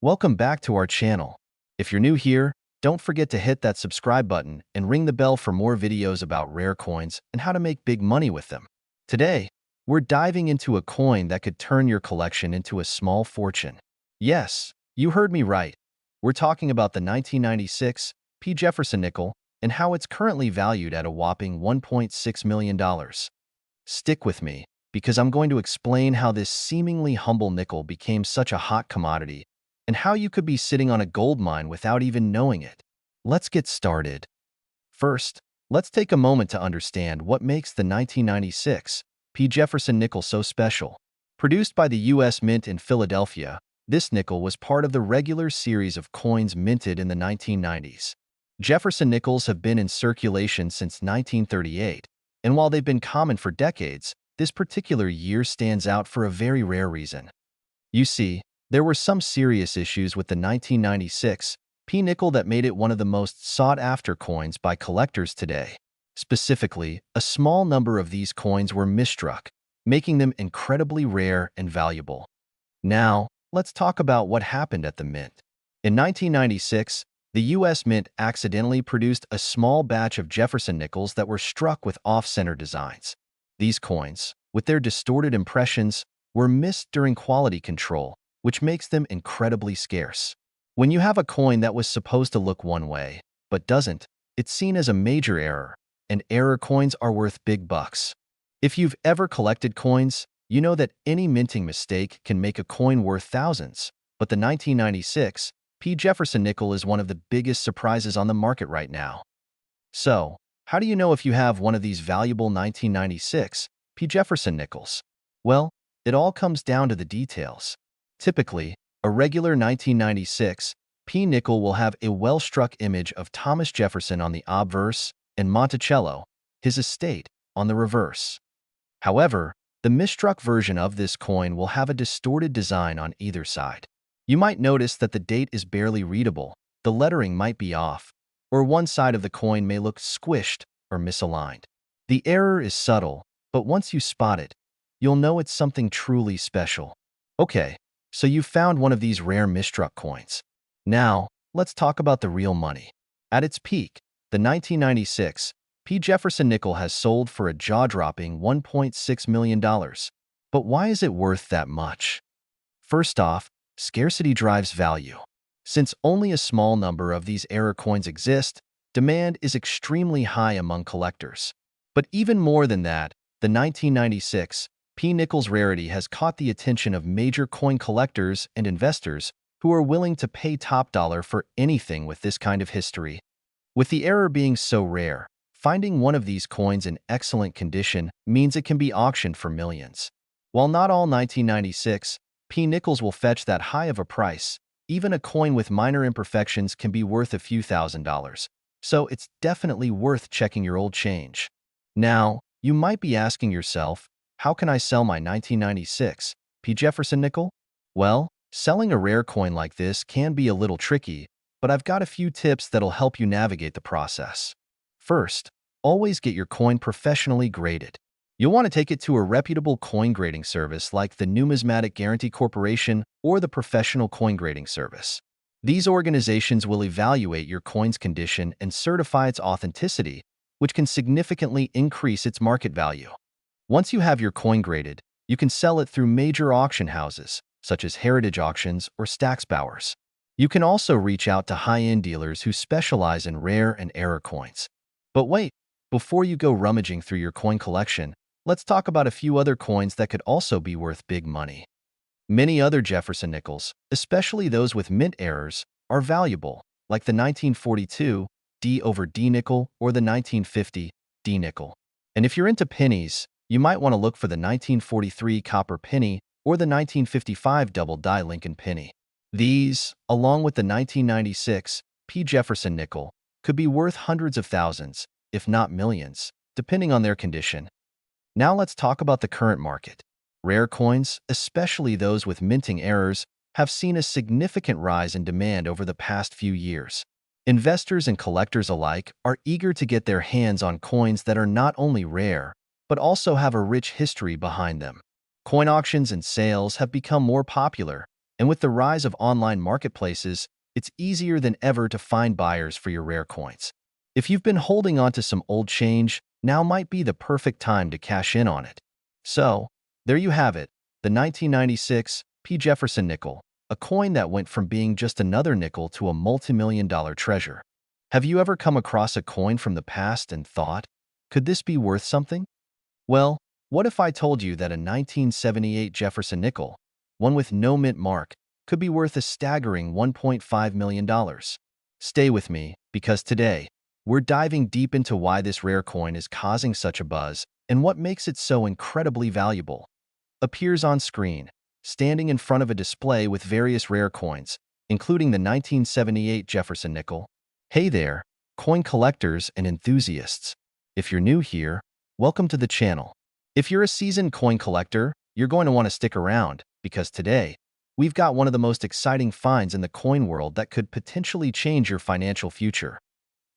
Welcome back to our channel. If you're new here, don't forget to hit that subscribe button and ring the bell for more videos about rare coins and how to make big money with them. Today, we're diving into a coin that could turn your collection into a small fortune. Yes, you heard me right. We're talking about the 1996 P. Jefferson nickel and how it's currently valued at a whopping $1.6 million. Stick with me, because I'm going to explain how this seemingly humble nickel became such a hot commodity and how you could be sitting on a gold mine without even knowing it. Let's get started. First, let's take a moment to understand what makes the 1996 P. Jefferson nickel so special. Produced by the U.S. Mint in Philadelphia, this nickel was part of the regular series of coins minted in the 1990s. Jefferson nickels have been in circulation since 1938, and while they've been common for decades, this particular year stands out for a very rare reason. You see, there were some serious issues with the 1996 P nickel that made it one of the most sought-after coins by collectors today. Specifically, a small number of these coins were misstruck, making them incredibly rare and valuable. Now, let's talk about what happened at the mint. In 1996, the U.S. Mint accidentally produced a small batch of Jefferson nickels that were struck with off-center designs. These coins, with their distorted impressions, were missed during quality control, which makes them incredibly scarce. When you have a coin that was supposed to look one way, but doesn't, it's seen as a major error, and error coins are worth big bucks. If you've ever collected coins, you know that any minting mistake can make a coin worth thousands, but the 1996 P. Jefferson nickel is one of the biggest surprises on the market right now. So, how do you know if you have one of these valuable 1996 P. Jefferson nickels? Well, it all comes down to the details. Typically, a regular 1996 P nickel will have a well-struck image of Thomas Jefferson on the obverse and Monticello, his estate, on the reverse. However, the misstruck version of this coin will have a distorted design on either side. You might notice that the date is barely readable, the lettering might be off, or one side of the coin may look squished or misaligned. The error is subtle, but once you spot it, you'll know it's something truly special. Okay, so you've found one of these rare misstruck coins. Now, let's talk about the real money. At its peak, the 1996 P. Jefferson nickel has sold for a jaw-dropping $1.6 million. But why is it worth that much? First off, scarcity drives value. Since only a small number of these error coins exist, demand is extremely high among collectors. But even more than that, the 1996 P nickel's rarity has caught the attention of major coin collectors and investors who are willing to pay top dollar for anything with this kind of history. With the error being so rare, finding one of these coins in excellent condition means it can be auctioned for millions. While not all 1996 P nickels will fetch that high of a price, even a coin with minor imperfections can be worth a few $1,000s, so it's definitely worth checking your old change. Now, you might be asking yourself, how can I sell my 1996 P. Jefferson nickel? Well, selling a rare coin like this can be a little tricky, but I've got a few tips that'll help you navigate the process. First, always get your coin professionally graded. You'll want to take it to a reputable coin grading service like the Numismatic Guarantee Corporation or the Professional Coin Grading Service. These organizations will evaluate your coin's condition and certify its authenticity, which can significantly increase its market value. Once you have your coin graded, you can sell it through major auction houses, such as Heritage Auctions or Stack's Bowers. You can also reach out to high-end dealers who specialize in rare and error coins. But wait, before you go rummaging through your coin collection, let's talk about a few other coins that could also be worth big money. Many other Jefferson nickels, especially those with mint errors, are valuable, like the 1942 D over D nickel or the 1950 D nickel. And if you're into pennies, you might want to look for the 1943 copper penny or the 1955 double-die Lincoln penny. These, along with the 1996 P. Jefferson nickel, could be worth hundreds of thousands, if not millions, depending on their condition. Now let's talk about the current market. Rare coins, especially those with minting errors, have seen a significant rise in demand over the past few years. Investors and collectors alike are eager to get their hands on coins that are not only rare, but also have a rich history behind them. Coin auctions and sales have become more popular, And with the rise of online marketplaces, it's easier than ever to find buyers for your rare coins. If you've been holding on to some old change, now might be the perfect time to cash in on it. So, there you have it, the 1996 P. Jefferson nickel, a coin that went from being just another nickel to a multi-million-dollar treasure. Have you ever come across a coin from the past and thought, could this be worth something? Well, what if I told you that a 1978 Jefferson nickel, one with no mint mark, could be worth a staggering $1.5 million? Stay with me, because today, we're diving deep into why this rare coin is causing such a buzz and what makes it so incredibly valuable. Appears on screen, standing in front of a display with various rare coins, including the 1978 Jefferson nickel. Hey there, coin collectors and enthusiasts. If you're new here, welcome to the channel. If you're a seasoned coin collector, you're going to want to stick around, because today, we've got one of the most exciting finds in the coin world that could potentially change your financial future.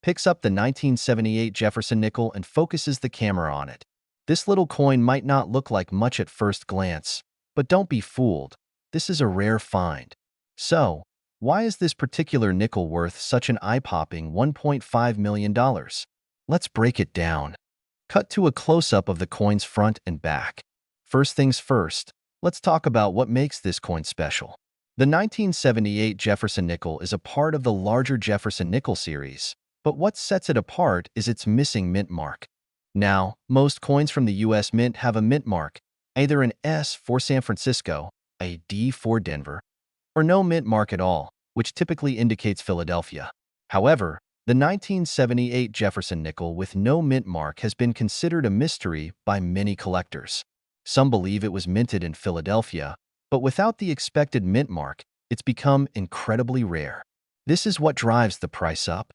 Picks up the 1978 Jefferson nickel and focuses the camera on it. This little coin might not look like much at first glance, but don't be fooled. This is a rare find. So, why is this particular nickel worth such an eye-popping $1.5 million? Let's break it down. Cut to a close-up of the coin's front and back. First things first, let's talk about what makes this coin special. The 1978 Jefferson nickel is a part of the larger Jefferson nickel series, but what sets it apart is its missing mint mark. Now, most coins from the US Mint have a mint mark, either an S for San Francisco, a D for Denver, or no mint mark at all, which typically indicates Philadelphia. However, the 1978 Jefferson nickel with no mint mark has been considered a mystery by many collectors. Some believe it was minted in Philadelphia, but without the expected mint mark, it's become incredibly rare. This is what drives the price up.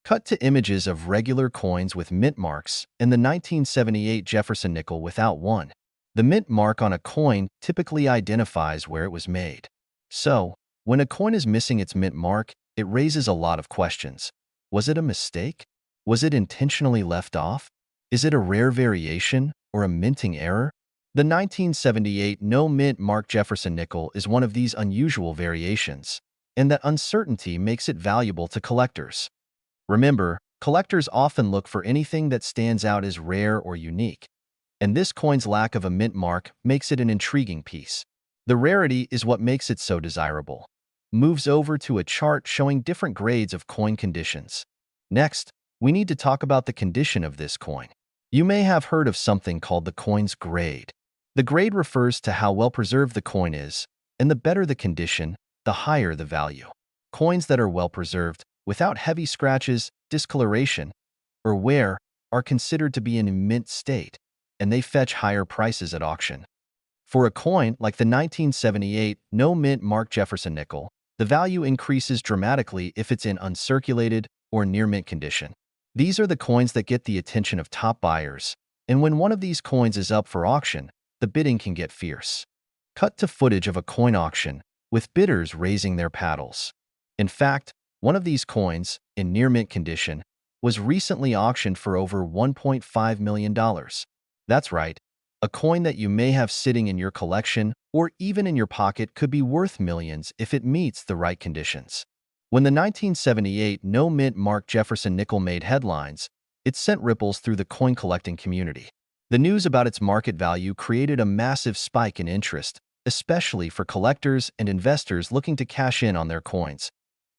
Cut to images of regular coins with mint marks and the 1978 Jefferson nickel without one. The mint mark on a coin typically identifies where it was made. So, when a coin is missing its mint mark, it raises a lot of questions. Was it a mistake? Was it intentionally left off? Is it a rare variation or a minting error? The 1978 no mint mark Jefferson nickel is one of these unusual variations, and that uncertainty makes it valuable to collectors. Remember, collectors often look for anything that stands out as rare or unique, and this coin's lack of a mint mark makes it an intriguing piece. The rarity is what makes it so desirable. Moves over to a chart showing different grades of coin conditions. Next, we need to talk about the condition of this coin. You may have heard of something called the coin's grade. The grade refers to how well preserved the coin is, and the better the condition, the higher the value. Coins that are well preserved, without heavy scratches, discoloration, or wear, are considered to be in a mint state, and they fetch higher prices at auction. For a coin like the 1978 no mint mark Jefferson nickel, the value increases dramatically if it's in uncirculated or near mint condition. These are the coins that get the attention of top buyers, and when one of these coins is up for auction, the bidding can get fierce. Cut to footage of a coin auction, with bidders raising their paddles. In fact, one of these coins, in near mint condition, was recently auctioned for over $1.5 million. That's right, a coin that you may have sitting in your collection or even in your pocket could be worth millions if it meets the right conditions. When the 1978 no mint mark Jefferson nickel made headlines, it sent ripples through the coin collecting community. The news about its market value created a massive spike in interest, especially for collectors and investors looking to cash in on their coins.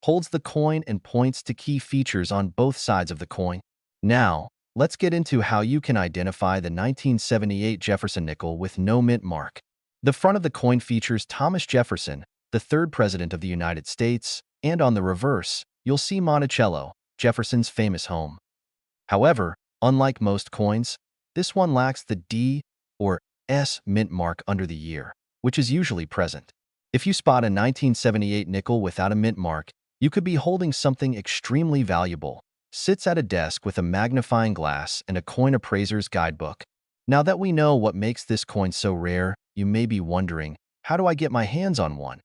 Holds the coin and points to key features on both sides of the coin. Now, let's get into how you can identify the 1978 Jefferson nickel with no mint mark. The front of the coin features Thomas Jefferson, the third president of the United States, and on the reverse, you'll see Monticello, Jefferson's famous home. However, unlike most coins, this one lacks the D or S mint mark under the year, which is usually present. If you spot a 1978 nickel without a mint mark, you could be holding something extremely valuable. Sits at a desk with a magnifying glass and a coin appraiser's guidebook. Now that we know what makes this coin so rare, you may be wondering, how do I get my hands on one?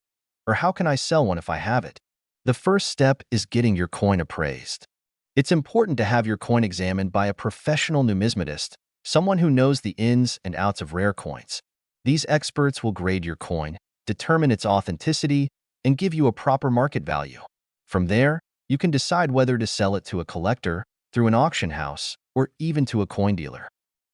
Or how can I sell one if I have it? The first step is getting your coin appraised. It's important to have your coin examined by a professional numismatist, someone who knows the ins and outs of rare coins. These experts will grade your coin, determine its authenticity, and give you a proper market value. From there, you can decide whether to sell it to a collector, through an auction house, or even to a coin dealer.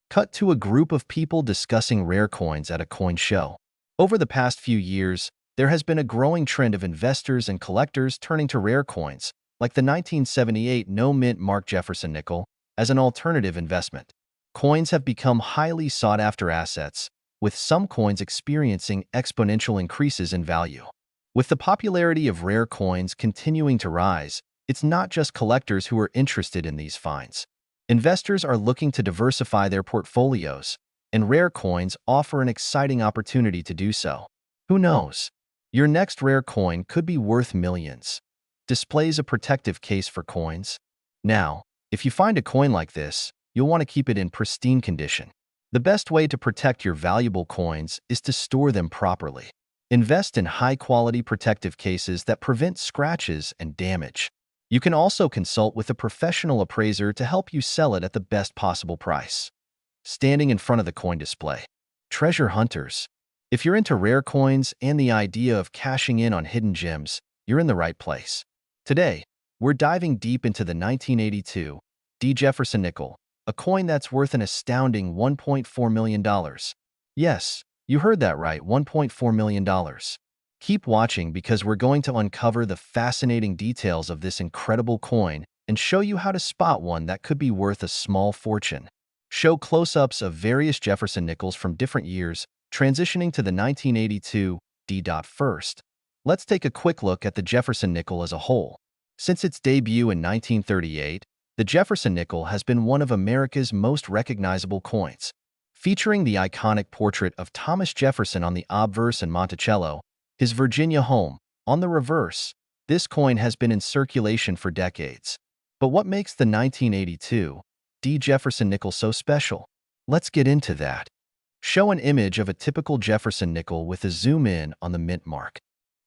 Cut to a group of people discussing rare coins at a coin show. Over the past few years, there has been a growing trend of investors and collectors turning to rare coins, like the 1978 no-mint mark Jefferson nickel, as an alternative investment. Coins have become highly sought-after assets, with some coins experiencing exponential increases in value. With the popularity of rare coins continuing to rise, it's not just collectors who are interested in these finds. Investors are looking to diversify their portfolios, and rare coins offer an exciting opportunity to do so. Who knows? Your next rare coin could be worth millions. Displays a protective case for coins. Now, if you find a coin like this, you'll want to keep it in pristine condition. The best way to protect your valuable coins is to store them properly. Invest in high-quality protective cases that prevent scratches and damage. You can also consult with a professional appraiser to help you sell it at the best possible price. Standing in front of the coin display. Treasure hunters. If you're into rare coins and the idea of cashing in on hidden gems, you're in the right place. Today, we're diving deep into the 1982 D. Jefferson nickel, a coin that's worth an astounding $1.4 million. Yes, you heard that right, $1.4 million. Keep watching because we're going to uncover the fascinating details of this incredible coin and show you how to spot one that could be worth a small fortune. Show close-ups of various Jefferson nickels from different years, transitioning to the 1982 D. First, let's take a quick look at the Jefferson nickel as a whole. Since its debut in 1938, the Jefferson nickel has been one of America's most recognizable coins. Featuring the iconic portrait of Thomas Jefferson on the obverse and Monticello, his Virginia home, on the reverse, this coin has been in circulation for decades. But what makes the 1982 D. Jefferson nickel so special? Let's get into that. Show an image of a typical Jefferson nickel with a zoom in on the mint mark.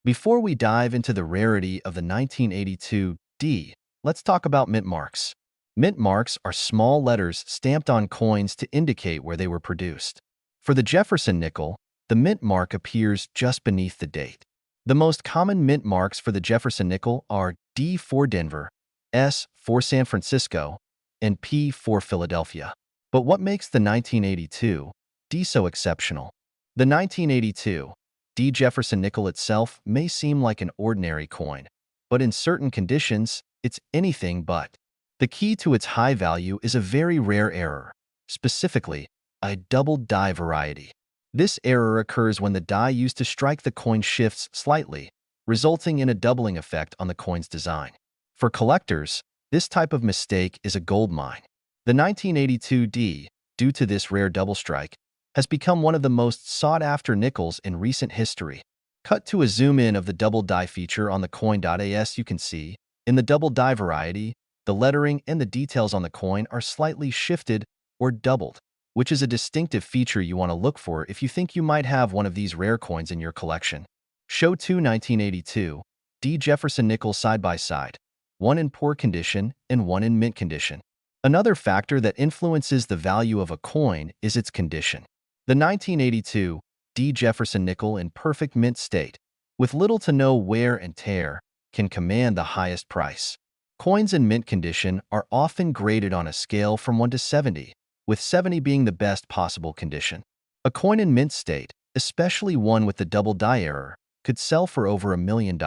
Before we dive into the rarity of the 1982 D, let's talk about mint marks. Mint marks are small letters stamped on coins to indicate where they were produced. For the Jefferson nickel, the mint mark appears just beneath the date. The most common mint marks for the Jefferson nickel are D for Denver, S for San Francisco, and P for Philadelphia. But what makes the 1982 D so exceptional? The 1982 D. Jefferson nickel itself may seem like an ordinary coin, but in certain conditions, it's anything but. The key to its high value is a very rare error, specifically, a double die variety. This error occurs when the die used to strike the coin shifts slightly, resulting in a doubling effect on the coin's design. For collectors, this type of mistake is a goldmine. The 1982 D, due to this rare double strike, has become one of the most sought-after nickels in recent history. Cut to a zoom-in of the double die feature on the coin.as. You can see, in the double die variety, the lettering and the details on the coin are slightly shifted or doubled, which is a distinctive feature you want to look for if you think you might have one of these rare coins in your collection. Show two 1982 D. Jefferson nickels side by side, one in poor condition and one in mint condition. Another factor that influences the value of a coin is its condition. The 1982 D. Jefferson nickel in perfect mint state, with little to no wear and tear, can command the highest price. Coins in mint condition are often graded on a scale from 1 to 70, with 70 being the best possible condition. A coin in mint state, especially one with the double die error, could sell for over $1 million,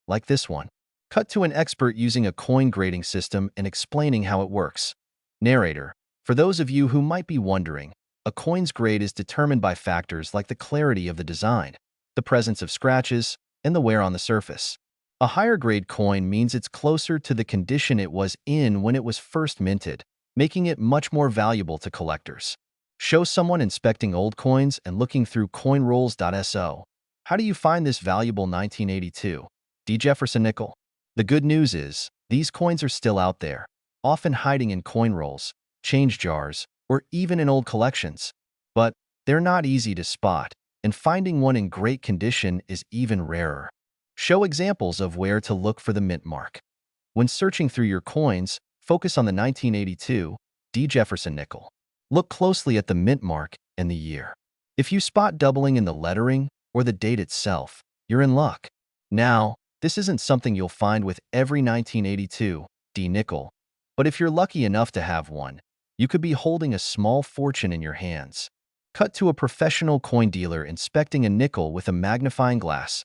like this one. Cut to an expert using a coin grading system and explaining how it works. Narrator: for those of you who might be wondering, a coin's grade is determined by factors like the clarity of the design, the presence of scratches, and the wear on the surface. A higher grade coin means it's closer to the condition it was in when it was first minted, making it much more valuable to collectors. Show someone inspecting old coins and looking through coinrolls.so. How do you find this valuable 1982 D. Jefferson nickel? The good news is, these coins are still out there, often hiding in coin rolls, change jars, or even in old collections. But they're not easy to spot, and finding one in great condition is even rarer. Show examples of where to look for the mint mark. When searching through your coins, focus on the 1982 D. Jefferson nickel. Look closely at the mint mark and the year. If you spot doubling in the lettering or the date itself, you're in luck. Now, this isn't something you'll find with every 1982 D nickel, but if you're lucky enough to have one, you could be holding a small fortune in your hands. Cut to a professional coin dealer inspecting a nickel with a magnifying glass.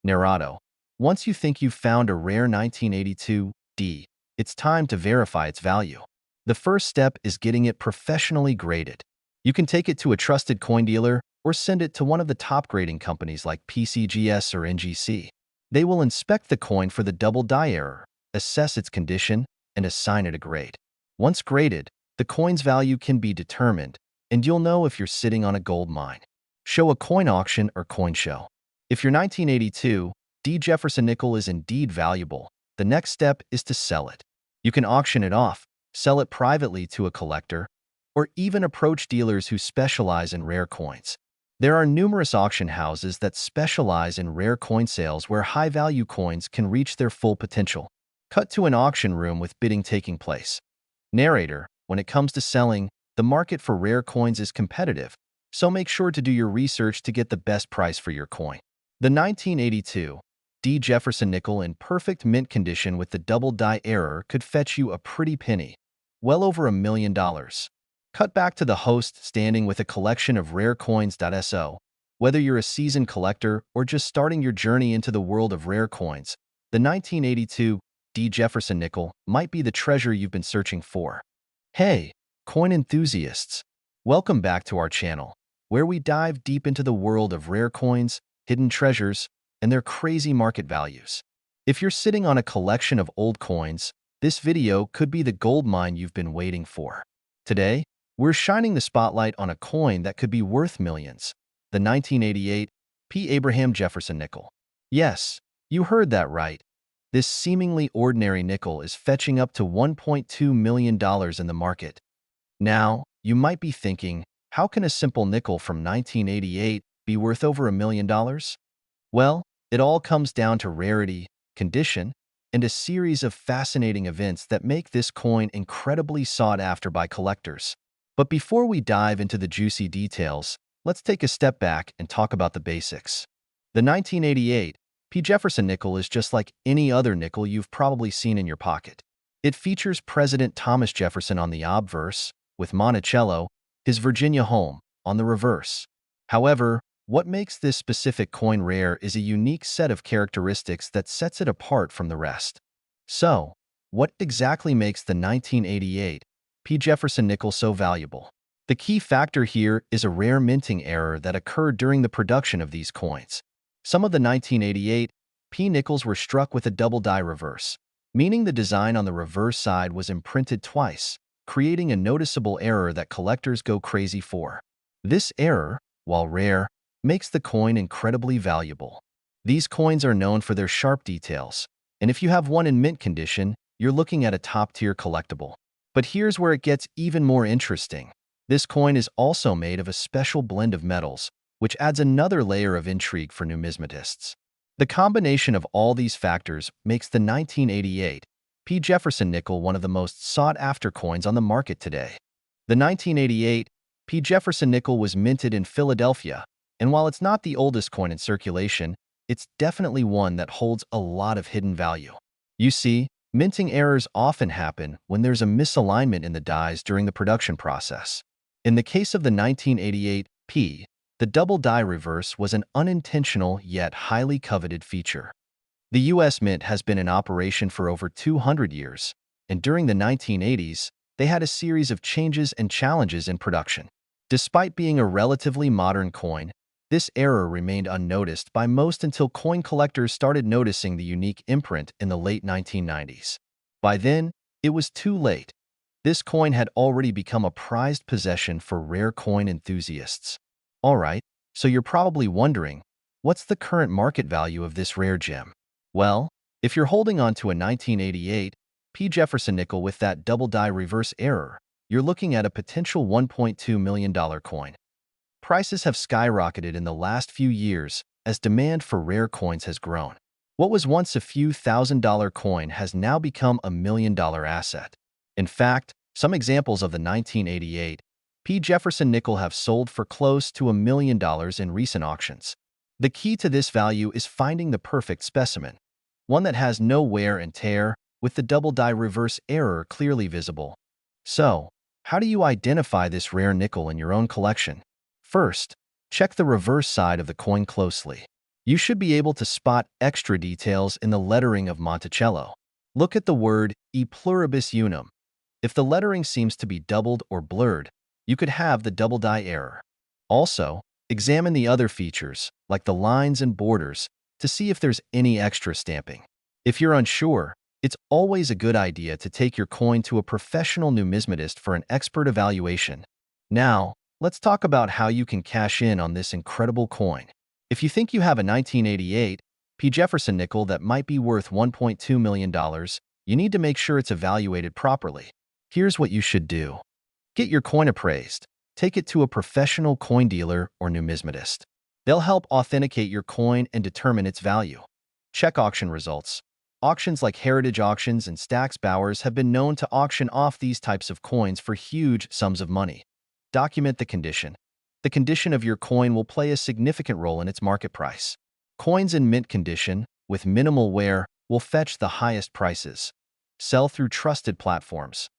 Narrato. Once you think you've found a rare 1982 D, it's time to verify its value. The first step is getting it professionally graded. You can take it to a trusted coin dealer or send it to one of the top grading companies like PCGS or NGC. They will inspect the coin for the double die error, assess its condition, and assign it a grade. Once graded, the coin's value can be determined, and you'll know if you're sitting on a gold mine. Show a coin auction or coin show. If your 1982 D Jefferson nickel is indeed valuable, the next step is to sell it. You can auction it off, sell it privately to a collector, or even approach dealers who specialize in rare coins. There are numerous auction houses that specialize in rare coin sales where high-value coins can reach their full potential. Cut to an auction room with bidding taking place. Narrator. When it comes to selling, the market for rare coins is competitive, so make sure to do your research to get the best price for your coin. The 1982 D Jefferson nickel in perfect mint condition with the double die error could fetch you a pretty penny, well over $1 million. Cut back to the host standing with a collection of rare coins.so. Whether you're a seasoned collector or just starting your journey into the world of rare coins, the 1982 D Jefferson nickel might be the treasure you've been searching for. Hey, coin enthusiasts! Welcome back to our channel, where we dive deep into the world of rare coins, hidden treasures, and their crazy market values. If you're sitting on a collection of old coins, this video could be the gold mine you've been waiting for. Today, we're shining the spotlight on a coin that could be worth millions, the 1988 P. Abraham Jefferson nickel. Yes, you heard that right. This seemingly ordinary nickel is fetching up to $1.2 million in the market. Now, you might be thinking, how can a simple nickel from 1988 be worth over $1 million? Well, it all comes down to rarity, condition, and a series of fascinating events that make this coin incredibly sought after by collectors. But before we dive into the juicy details, let's take a step back and talk about the basics. The 1988 P. Jefferson nickel is just like any other nickel you've probably seen in your pocket. It features President Thomas Jefferson on the obverse, with Monticello, his Virginia home, on the reverse. However, what makes this specific coin rare is a unique set of characteristics that sets it apart from the rest. So, what exactly makes the 1988 P. Jefferson nickel so valuable? The key factor here is a rare minting error that occurred during the production of these coins. Some of the 1988 P nickels were struck with a double die reverse, meaning the design on the reverse side was imprinted twice, creating a noticeable error that collectors go crazy for. This error, while rare, makes the coin incredibly valuable. These coins are known for their sharp details, and if you have one in mint condition, you're looking at a top-tier collectible. But here's where it gets even more interesting. This coin is also made of a special blend of metals, which adds another layer of intrigue for numismatists. The combination of all these factors makes the 1988 P. Jefferson nickel one of the most sought-after coins on the market today. The 1988 P. Jefferson nickel was minted in Philadelphia, and while it's not the oldest coin in circulation, it's definitely one that holds a lot of hidden value. You see, minting errors often happen when there's a misalignment in the dies during the production process. In the case of the 1988 P., the double die reverse was an unintentional yet highly coveted feature. The U.S. Mint has been in operation for over 200 years, and during the 1980s, they had a series of changes and challenges in production. Despite being a relatively modern coin, this error remained unnoticed by most until coin collectors started noticing the unique imprint in the late 1990s. By then, it was too late. This coin had already become a prized possession for rare coin enthusiasts. Alright, so you're probably wondering, what's the current market value of this rare gem? Well, if you're holding on to a 1988 P. Jefferson nickel with that double die reverse error, you're looking at a potential $1.2 million coin. Prices have skyrocketed in the last few years as demand for rare coins has grown. What was once a few $1,000 coin has now become a $1 million asset. In fact, some examples of the 1988 P. Jefferson nickel have sold for close to $1 million in recent auctions. The key to this value is finding the perfect specimen, one that has no wear and tear, with the double die reverse error clearly visible. So, how do you identify this rare nickel in your own collection? First, check the reverse side of the coin closely. You should be able to spot extra details in the lettering of Monticello. Look at the word E pluribus unum. If the lettering seems to be doubled or blurred, you could have the double die error. Also, examine the other features, like the lines and borders, to see if there's any extra stamping. If you're unsure, it's always a good idea to take your coin to a professional numismatist for an expert evaluation. Now, let's talk about how you can cash in on this incredible coin. If you think you have a 1988 P. Jefferson nickel that might be worth $1.2 million, you need to make sure it's evaluated properly. Here's what you should do. Get your coin appraised. Take it to a professional coin dealer or numismatist. They'll help authenticate your coin and determine its value. Check auction results. Auctions like Heritage Auctions and Stack's Bowers have been known to auction off these types of coins for huge sums of money. Document the condition. The condition of your coin will play a significant role in its market price. Coins in mint condition, with minimal wear, will fetch the highest prices. Sell through trusted platforms.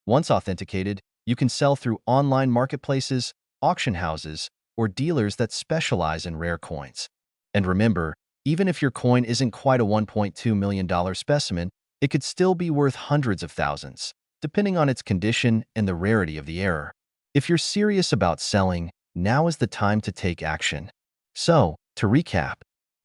Once authenticated, you can sell through online marketplaces, auction houses, or dealers that specialize in rare coins. And remember, even if your coin isn't quite a $1.2 million specimen, it could still be worth hundreds of thousands, depending on its condition and the rarity of the error. If you're serious about selling, now is the time to take action. So, to recap,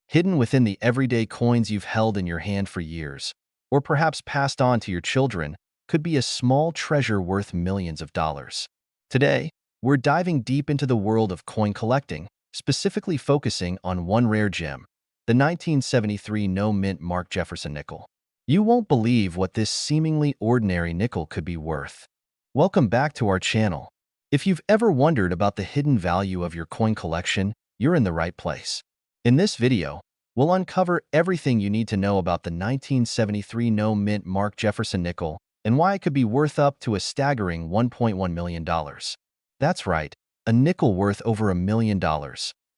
hidden within the everyday coins you've held in your hand for years, or perhaps passed on to your children, could be a small treasure worth millions of dollars. Today, we're diving deep into the world of coin collecting, specifically focusing on one rare gem, the 1973 no-mint Mark Jefferson nickel. You won't believe what this seemingly ordinary nickel could be worth. Welcome back to our channel. If you've ever wondered about the hidden value of your coin collection, you're in the right place. In this video, we'll uncover everything you need to know about the 1973 no-mint Mark Jefferson nickel and why it could be worth up to a staggering $1.1 million. That's right, a nickel worth over $1 million.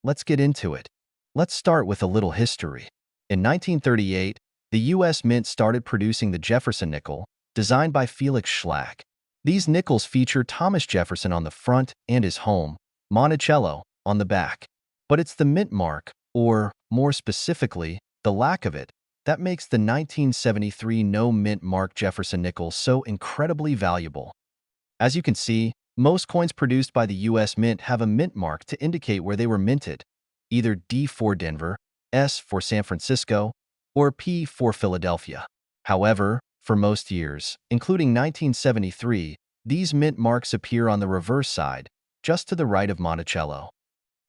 Let's get into it. Let's start with a little history. In 1938, the U.S. Mint started producing the Jefferson nickel, designed by Felix Schlag. These nickels feature Thomas Jefferson on the front and his home, Monticello, on the back. But it's the mint mark, or, more specifically, the lack of it, that makes the 1973 no-mint Mark Jefferson nickel so incredibly valuable. As you can see, most coins produced by the U.S. Mint have a mint mark to indicate where they were minted, either D for Denver, S for San Francisco, or P for Philadelphia. However, for most years, including 1973, these mint marks appear on the reverse side, just to the right of Monticello.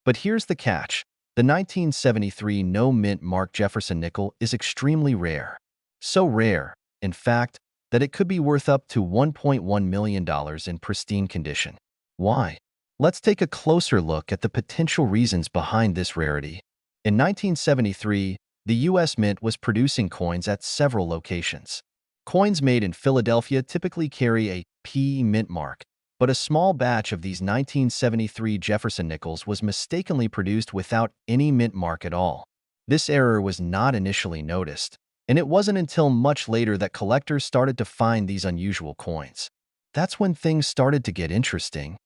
But here's the catch. The 1973 no-mint Mark Jefferson nickel is extremely rare. So rare, in fact, that it could be worth up to $1.1 million in pristine condition. Why? Let's take a closer look at the potential reasons behind this rarity. In 1973, the U.S. Mint was producing coins at several locations. Coins made in Philadelphia typically carry a P mint mark, but a small batch of these 1973 Jefferson nickels was mistakenly produced without any mint mark at all. This error was not initially noticed, and it wasn't until much later that collectors started to find these unusual coins. That's when things started to get interesting.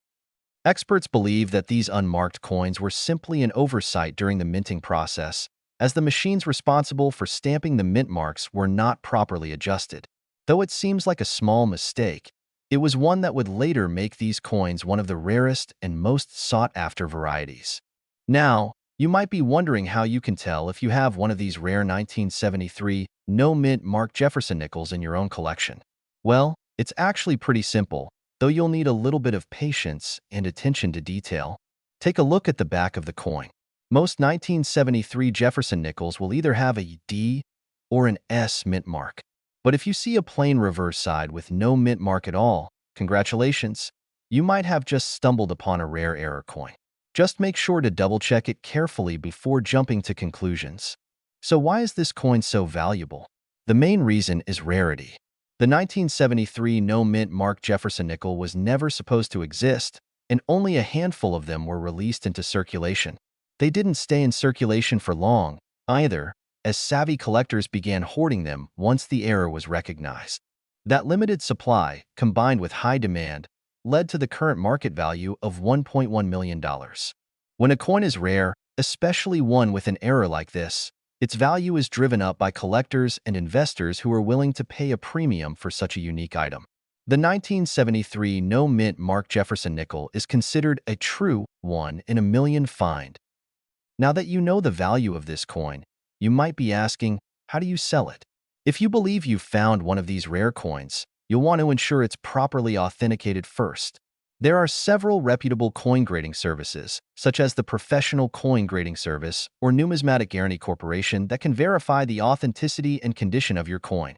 Experts believe that these unmarked coins were simply an oversight during the minting process, as the machines responsible for stamping the mint marks were not properly adjusted. Though it seems like a small mistake, it was one that would later make these coins one of the rarest and most sought-after varieties. Now, you might be wondering how you can tell if you have one of these rare 1973 no-mint Mark Jefferson nickels in your own collection. Well, it's actually pretty simple, though you'll need a little bit of patience and attention to detail. Take a look at the back of the coin. Most 1973 Jefferson nickels will either have a D or an S mint mark. But if you see a plain reverse side with no mint mark at all, congratulations, you might have just stumbled upon a rare error coin. Just make sure to double-check it carefully before jumping to conclusions. So why is this coin so valuable? The main reason is rarity. The 1973 no-mint Mark Jefferson nickel was never supposed to exist, and only a handful of them were released into circulation. They didn't stay in circulation for long, either, as savvy collectors began hoarding them once the error was recognized. That limited supply, combined with high demand, led to the current market value of $1.1 million. When a coin is rare, especially one with an error like this, its value is driven up by collectors and investors who are willing to pay a premium for such a unique item. The 1973 no-mint Mark Jefferson nickel is considered a true one-in-a-million find. Now that you know the value of this coin, you might be asking, how do you sell it? If you believe you've found one of these rare coins, you'll want to ensure it's properly authenticated first. There are several reputable coin grading services, such as the Professional Coin Grading Service or Numismatic Guarantee Corporation, that can verify the authenticity and condition of your coin.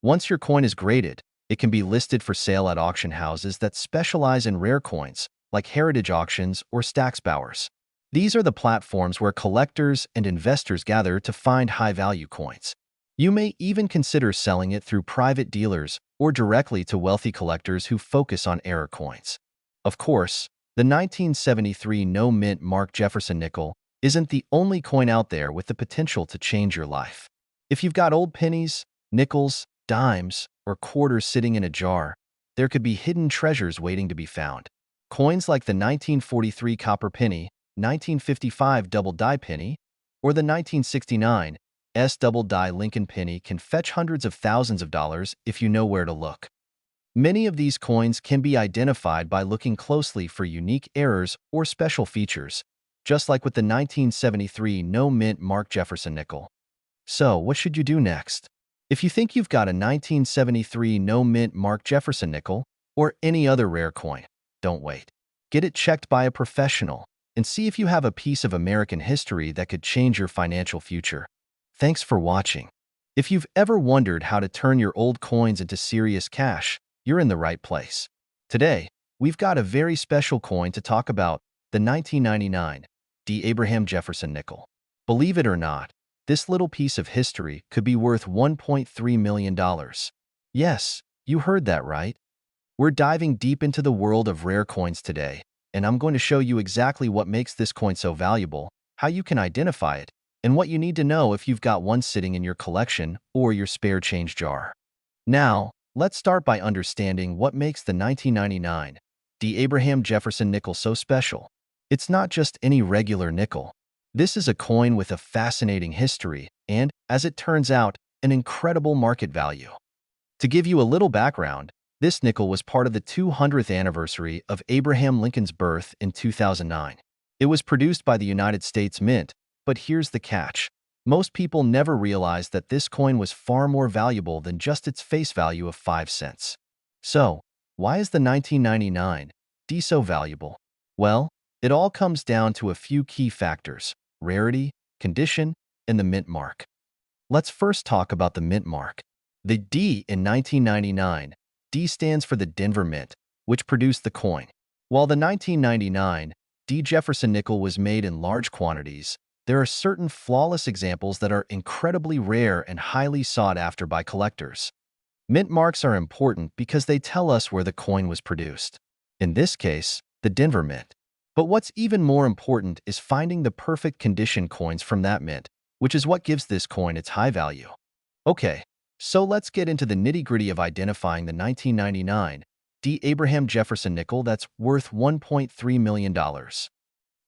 Once your coin is graded, it can be listed for sale at auction houses that specialize in rare coins, like Heritage Auctions or Stacksbowers. These are the platforms where collectors and investors gather to find high-value coins. You may even consider selling it through private dealers or directly to wealthy collectors who focus on error coins. Of course, the 1973 no-mint Mark Jefferson nickel isn't the only coin out there with the potential to change your life. If you've got old pennies, nickels, dimes, or quarters sitting in a jar, there could be hidden treasures waiting to be found. Coins like the 1943 copper penny, 1955 double-die penny, or the 1969 double-die Lincoln penny can fetch hundreds of thousands of dollars if you know where to look. Many of these coins can be identified by looking closely for unique errors or special features, just like with the 1973 no-mint Mark Jefferson nickel. So, what should you do next? If you think you've got a 1973 no-mint Mark Jefferson nickel or any other rare coin, don't wait. Get it checked by a professional and see if you have a piece of American history that could change your financial future. Thanks for watching. If you've ever wondered how to turn your old coins into serious cash, you're in the right place. Today, we've got a very special coin to talk about, the 1999 Abraham Jefferson nickel. Believe it or not, this little piece of history could be worth $1.3 million. Yes, you heard that right. We're diving deep into the world of rare coins today, and I'm going to show you exactly what makes this coin so valuable, how you can identify it, and what you need to know if you've got one sitting in your collection or your spare change jar. Now, let's start by understanding what makes the 1999 Abraham Jefferson nickel so special. It's not just any regular nickel. This is a coin with a fascinating history and, as it turns out, an incredible market value. To give you a little background, this nickel was part of the 200th anniversary of Abraham Lincoln's birth in 2009. It was produced by the United States Mint, but here's the catch. Most people never realized that this coin was far more valuable than just its face value of 5 cents. So, why is the 1999 so valuable? Well, it all comes down to a few key factors: rarity, condition, and the mint mark. Let's first talk about the mint mark. The D in 1999, D stands for the Denver Mint, which produced the coin. While the 1999 Jefferson nickel was made in large quantities, there are certain flawless examples that are incredibly rare and highly sought after by collectors. Mint marks are important because they tell us where the coin was produced. In this case, the Denver Mint. But what's even more important is finding the perfect condition coins from that mint, which is what gives this coin its high value. Okay, so let's get into the nitty-gritty of identifying the 1999 Abraham Jefferson nickel that's worth $1.3 million.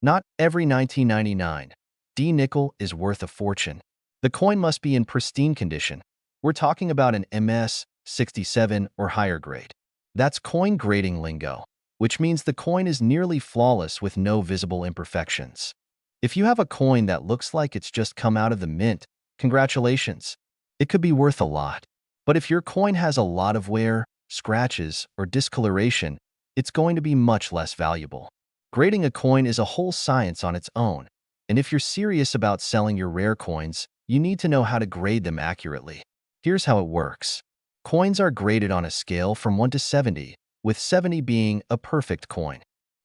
Not every 1999 nickel is worth a fortune. The coin must be in pristine condition. We're talking about an MS 67 or higher grade. That's coin grading lingo, which means the coin is nearly flawless with no visible imperfections. If you have a coin that looks like it's just come out of the mint, congratulations. It could be worth a lot. But if your coin has a lot of wear, scratches, or discoloration, it's going to be much less valuable. Grading a coin is a whole science on its own, and if you're serious about selling your rare coins, you need to know how to grade them accurately. Here's how it works. Coins are graded on a scale from 1 to 70, with 70 being a perfect coin.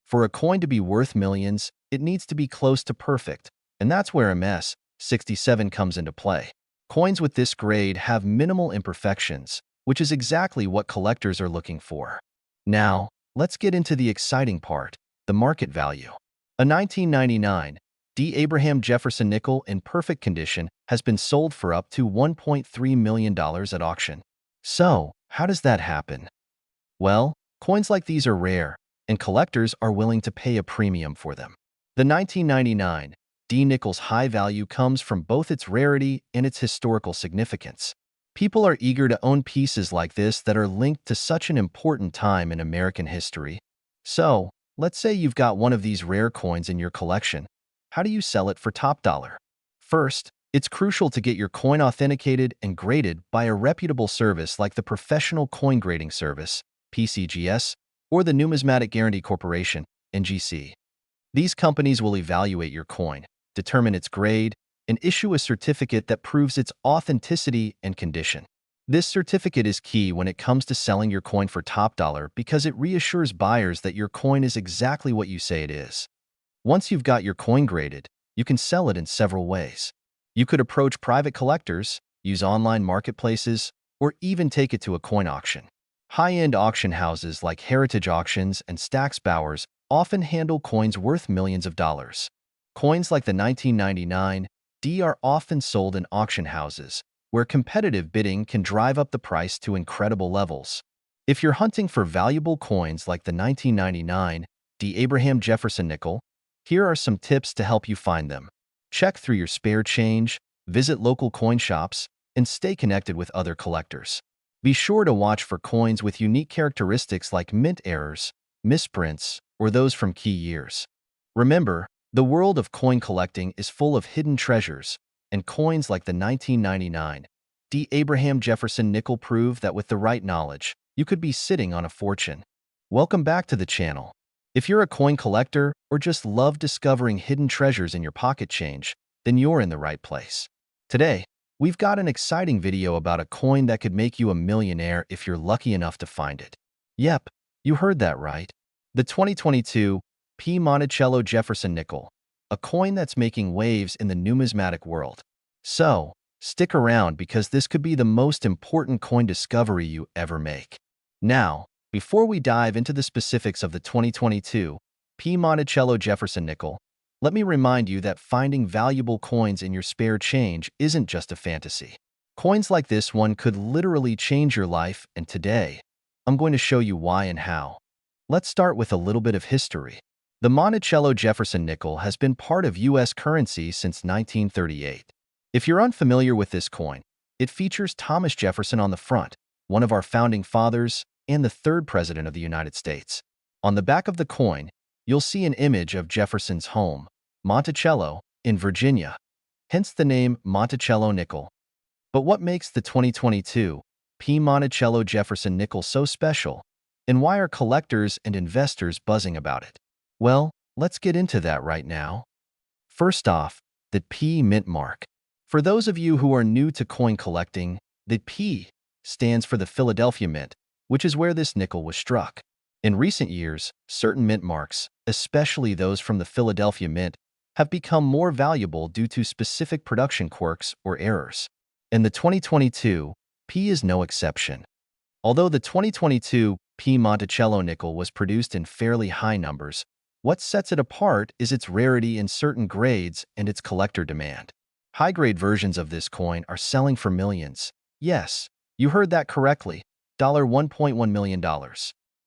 For a coin to be worth millions, it needs to be close to perfect, and that's where MS 67 comes into play. Coins with this grade have minimal imperfections, which is exactly what collectors are looking for. Now, let's get into the exciting part, the market value. A 1999 D. Abraham Jefferson nickel in perfect condition has been sold for up to $1.3 million at auction. So, how does that happen? Well, coins like these are rare, and collectors are willing to pay a premium for them. The 1999 D nickel's high value comes from both its rarity and its historical significance. People are eager to own pieces like this that are linked to such an important time in American history. So, let's say you've got one of these rare coins in your collection. How do you sell it for top dollar? First, it's crucial to get your coin authenticated and graded by a reputable service like the Professional Coin Grading Service, PCGS, or the Numismatic Guarantee Corporation, NGC. These companies will evaluate your coin, determine its grade, and issue a certificate that proves its authenticity and condition. This certificate is key when it comes to selling your coin for top dollar because it reassures buyers that your coin is exactly what you say it is. Once you've got your coin graded, you can sell it in several ways. You could approach private collectors, use online marketplaces, or even take it to a coin auction. High-end auction houses like Heritage Auctions and Stack's Bowers often handle coins worth millions of dollars. Coins like the 1999 D are often sold in auction houses, where competitive bidding can drive up the price to incredible levels. If you're hunting for valuable coins like the 1999 D Abraham Jefferson nickel, here are some tips to help you find them. Check through your spare change, visit local coin shops, and stay connected with other collectors. Be sure to watch for coins with unique characteristics like mint errors, misprints, or those from key years. Remember, the world of coin collecting is full of hidden treasures, and coins like the 1999 D. Abraham Jefferson nickel prove that with the right knowledge, you could be sitting on a fortune. Welcome back to the channel. If you're a coin collector or just love discovering hidden treasures in your pocket change, then you're in the right place. Today, we've got an exciting video about a coin that could make you a millionaire if you're lucky enough to find it. Yep, you heard that right. The 2022 P. Monticello Jefferson nickel, a coin that's making waves in the numismatic world. So, stick around because this could be the most important coin discovery you ever make. Now, before we dive into the specifics of the 2022 P. Monticello Jefferson nickel, let me remind you that finding valuable coins in your spare change isn't just a fantasy. Coins like this one could literally change your life, and today, I'm going to show you why and how. Let's start with a little bit of history. The Monticello Jefferson nickel has been part of U.S. currency since 1938. If you're unfamiliar with this coin, it features Thomas Jefferson on the front, one of our founding fathers and the third president of the United States. On the back of the coin, you'll see an image of Jefferson's home, Monticello, in Virginia, hence the name Monticello nickel. But what makes the 2022 P. Monticello Jefferson nickel so special, and why are collectors and investors buzzing about it? Well, let's get into that right now. First off, the P mint mark. For those of you who are new to coin collecting, the P stands for the Philadelphia Mint, which is where this nickel was struck. In recent years, certain mint marks, especially those from the Philadelphia Mint, have become more valuable due to specific production quirks or errors. And the 2022 P is no exception. Although the 2022 P. Monticello nickel was produced in fairly high numbers, what sets it apart is its rarity in certain grades and its collector demand. High-grade versions of this coin are selling for millions. Yes, you heard that correctly, $1.1 million.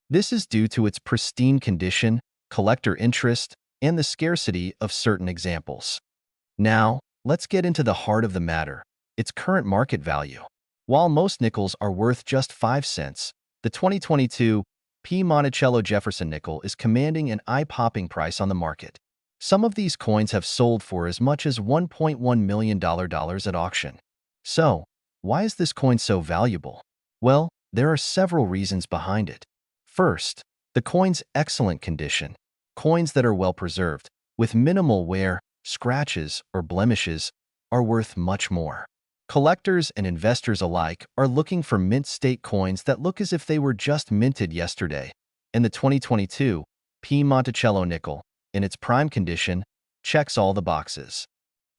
This is due to its pristine condition, collector interest, and the scarcity of certain examples. Now, let's get into the heart of the matter, its current market value. While most nickels are worth just 5 cents, the 2022 P. Monticello Jefferson nickel is commanding an eye-popping price on the market. Some of these coins have sold for as much as $1.1 million at auction. So, why is this coin so valuable? Well, there are several reasons behind it. First, the coin's excellent condition. Coins that are well preserved, with minimal wear, scratches, or blemishes, are worth much more. Collectors and investors alike are looking for mint-state coins that look as if they were just minted yesterday, and the 2022 P. Monticello nickel, in its prime condition, checks all the boxes.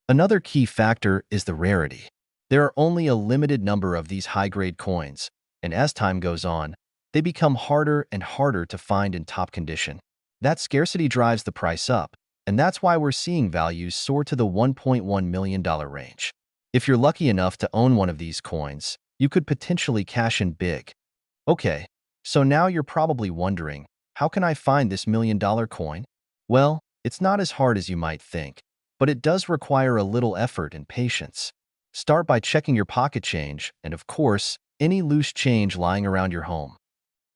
Another key factor is the rarity. There are only a limited number of these high-grade coins, and as time goes on, they become harder and harder to find in top condition. That scarcity drives the price up, and that's why we're seeing values soar to the $1.1 million range. If you're lucky enough to own one of these coins, you could potentially cash in big. Okay, so now you're probably wondering, how can I find this $1 million coin? Well, it's not as hard as you might think, but it does require a little effort and patience. Start by checking your pocket change and, of course, any loose change lying around your home.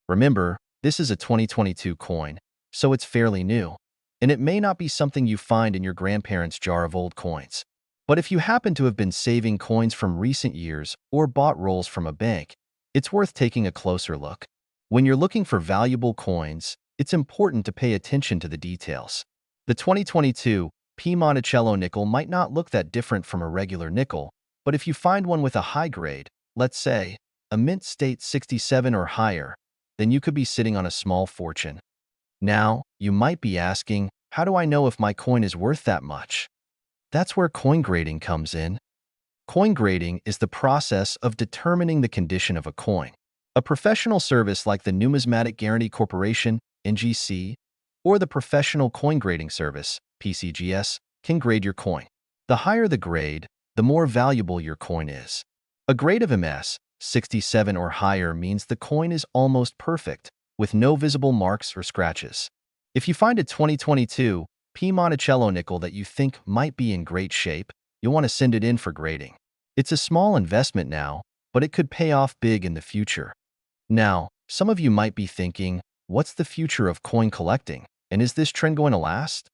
Remember, this is a 2022 coin, so it's fairly new, and it may not be something you find in your grandparents' jar of old coins. But if you happen to have been saving coins from recent years or bought rolls from a bank, it's worth taking a closer look. When you're looking for valuable coins, it's important to pay attention to the details. The 2022 P Monticello nickel might not look that different from a regular nickel, but if you find one with a high grade, let's say a mint state 67 or higher, then you could be sitting on a small fortune. Now, you might be asking, how do I know if my coin is worth that much? That's where coin grading comes in. Coin grading is the process of determining the condition of a coin. A professional service like the Numismatic Guarantee Corporation, NGC, or the Professional Coin Grading Service, PCGS, can grade your coin. The higher the grade, the more valuable your coin is. A grade of MS, 67 or higher, means the coin is almost perfect, with no visible marks or scratches. If you find a 2022 P Monticello nickel that you think might be in great shape, you'll want to send it in for grading. It's a small investment now, but it could pay off big in the future. Now, some of you might be thinking, what's the future of coin collecting, and is this trend going to last?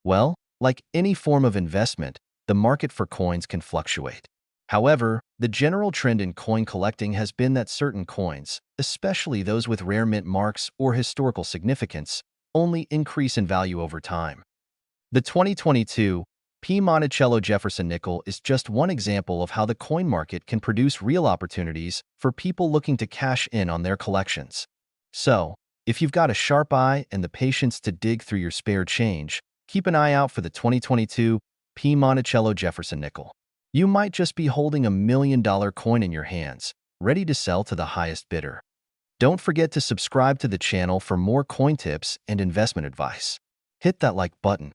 Well, like any form of investment, the market for coins can fluctuate. However, the general trend in coin collecting has been that certain coins, especially those with rare mint marks or historical significance, only increase in value over time. The 2022 P Monticello Jefferson nickel is just one example of how the coin market can produce real opportunities for people looking to cash in on their collections. So, if you've got a sharp eye and the patience to dig through your spare change, keep an eye out for the 2022 P Monticello Jefferson nickel. You might just be holding a $1 million coin in your hands, ready to sell to the highest bidder. Don't forget to subscribe to the channel for more coin tips and investment advice. Hit that like button.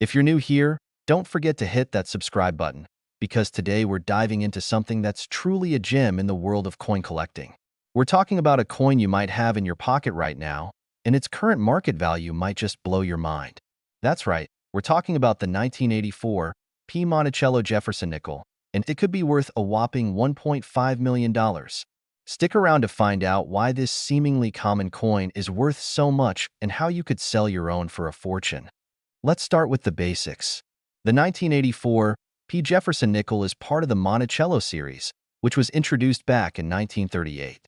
If you're new here, don't forget to hit that subscribe button, because today we're diving into something that's truly a gem in the world of coin collecting. We're talking about a coin you might have in your pocket right now, and its current market value might just blow your mind. That's right, we're talking about the 1984 P Monticello Jefferson nickel, and it could be worth a whopping $1.5 million. Stick around to find out why this seemingly common coin is worth so much and how you could sell your own for a fortune. Let's start with the basics. The 1984 P. Jefferson nickel is part of the Monticello series, which was introduced back in 1938.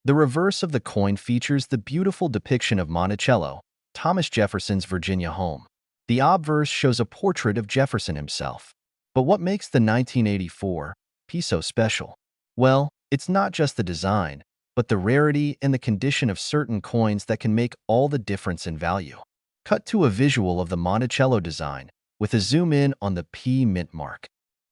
The reverse of the coin features the beautiful depiction of Monticello, Thomas Jefferson's Virginia home. The obverse shows a portrait of Jefferson himself. But what makes the 1984 P so special? Well, it's not just the design, but the rarity and the condition of certain coins that can make all the difference in value. Cut to a visual of the Monticello design, with a zoom in on the P mint mark.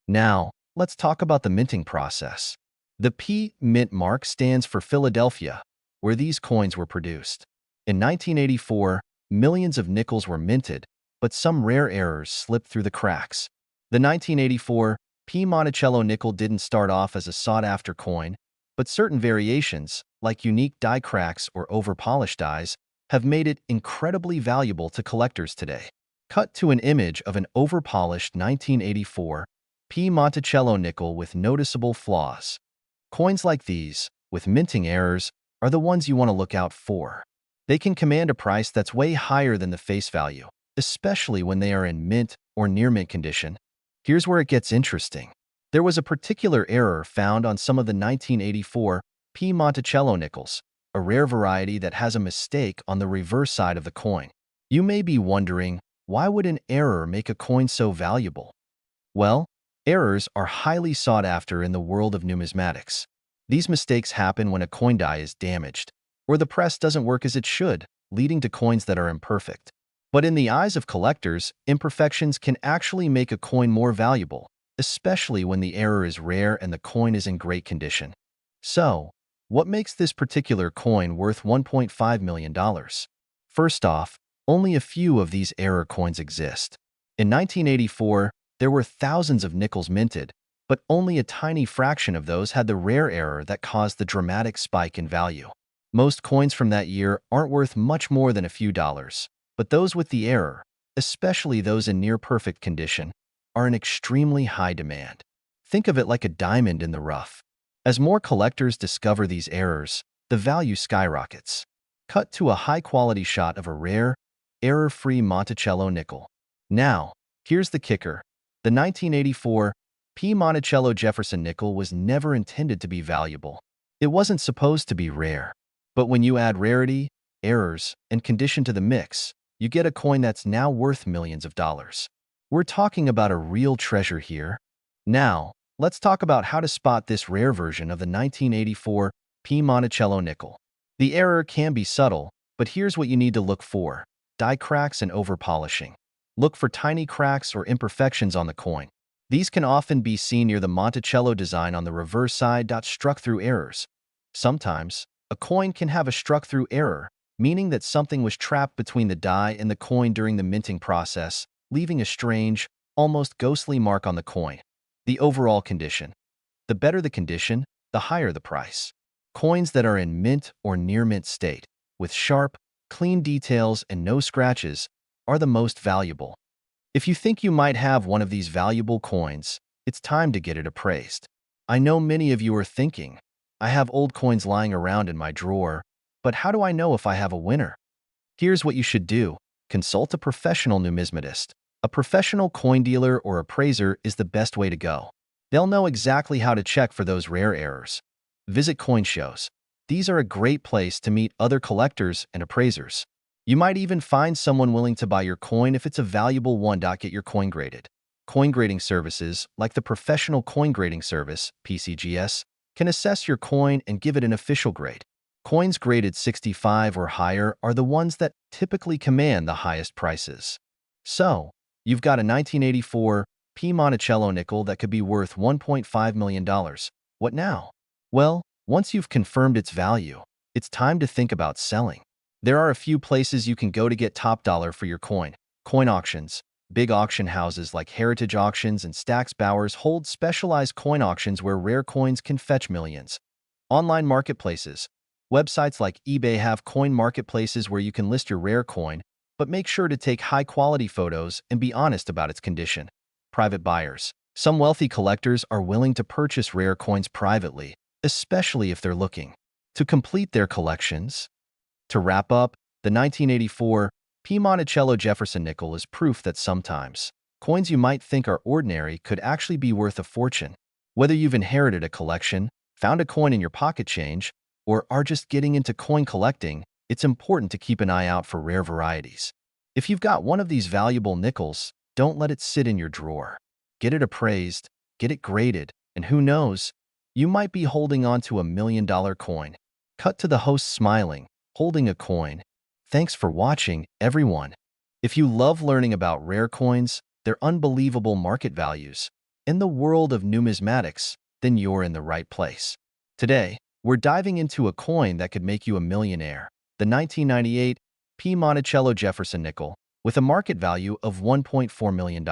Now, let's talk about the minting process. The P mint mark stands for Philadelphia, where these coins were produced. In 1984, millions of nickels were minted, but some rare errors slipped through the cracks. The 1984 P Monticello nickel didn't start off as a sought-after coin, but certain variations, like unique die cracks or over-polished dies, have made it incredibly valuable to collectors today. Cut to an image of an over-polished 1984 P Monticello nickel with noticeable flaws. Coins like these, with minting errors, are the ones you want to look out for. They can command a price that's way higher than the face value, especially when they are in mint or near-mint condition. Here's where it gets interesting. There was a particular error found on some of the 1984 P Monticello nickels, a rare variety that has a mistake on the reverse side of the coin. You may be wondering, why would an error make a coin so valuable? Well, errors are highly sought after in the world of numismatics. These mistakes happen when a coin die is damaged, or the press doesn't work as it should, leading to coins that are imperfect. But in the eyes of collectors, imperfections can actually make a coin more valuable, especially when the error is rare and the coin is in great condition. So, what makes this particular coin worth $1.5 million? First off, only a few of these error coins exist. In 1984, there were thousands of nickels minted, but only a tiny fraction of those had the rare error that caused the dramatic spike in value. Most coins from that year aren't worth much more than a few dollars, but those with the error, especially those in near-perfect condition, are in extremely high demand. Think of it like a diamond in the rough. As more collectors discover these errors, the value skyrockets. Cut to a high-quality shot of a rare, error-free Monticello nickel. Now, here's the kicker. The 1984 P. Monticello Jefferson nickel was never intended to be valuable. It wasn't supposed to be rare. But when you add rarity, errors, and condition to the mix, you get a coin that's now worth millions of dollars. We're talking about a real treasure here. Now, let's talk about how to spot this rare version of the 1984 P. Monticello nickel. The error can be subtle, but here's what you need to look for: die cracks and over-polishing. Look for tiny cracks or imperfections on the coin. These can often be seen near the Monticello design on the reverse side. Struck-through errors. Sometimes, a coin can have a struck-through error, meaning that something was trapped between the die and the coin during the minting process, leaving a strange, almost ghostly mark on the coin. The overall condition. The better the condition, the higher the price. Coins that are in mint or near-mint state, with sharp, clean details and no scratches, are the most valuable. If you think you might have one of these valuable coins, it's time to get it appraised. I know many of you are thinking, I have old coins lying around in my drawer, but how do I know if I have a winner? Here's what you should do. Consult a professional numismatist. A professional coin dealer or appraiser is the best way to go. They'll know exactly how to check for those rare errors. Visit coin shows. These are a great place to meet other collectors and appraisers. You might even find someone willing to buy your coin if it's a valuable one. Get your coin graded. Coin grading services, like the Professional Coin Grading Service, PCGS, can assess your coin and give it an official grade. Coins graded 65 or higher are the ones that typically command the highest prices. So, you've got a 1984 P. Monticello nickel that could be worth $1.5 million. What now? Well, once you've confirmed its value, it's time to think about selling. There are a few places you can go to get top dollar for your coin. Coin auctions. Big auction houses like Heritage Auctions and Stack's Bowers hold specialized coin auctions where rare coins can fetch millions. Online marketplaces. Websites like eBay have coin marketplaces where you can list your rare coin, but make sure to take high-quality photos and be honest about its condition. Private buyers. Some wealthy collectors are willing to purchase rare coins privately, especially if they're looking to complete their collections. To wrap up, the 1984 P. Monticello Jefferson nickel is proof that sometimes coins you might think are ordinary could actually be worth a fortune. Whether you've inherited a collection, found a coin in your pocket change, or are just getting into coin collecting, it's important to keep an eye out for rare varieties. If you've got one of these valuable nickels, don't let it sit in your drawer. Get it appraised, get it graded, and who knows, you might be holding on to $1 million coin. Cut to the host smiling, holding a coin. Thanks for watching, everyone. If you love learning about rare coins, their unbelievable market values, and the world of numismatics, then you're in the right place. Today, we're diving into a coin that could make you a millionaire, the 1998 P. Monticello Jefferson nickel, with a market value of $1.4 million.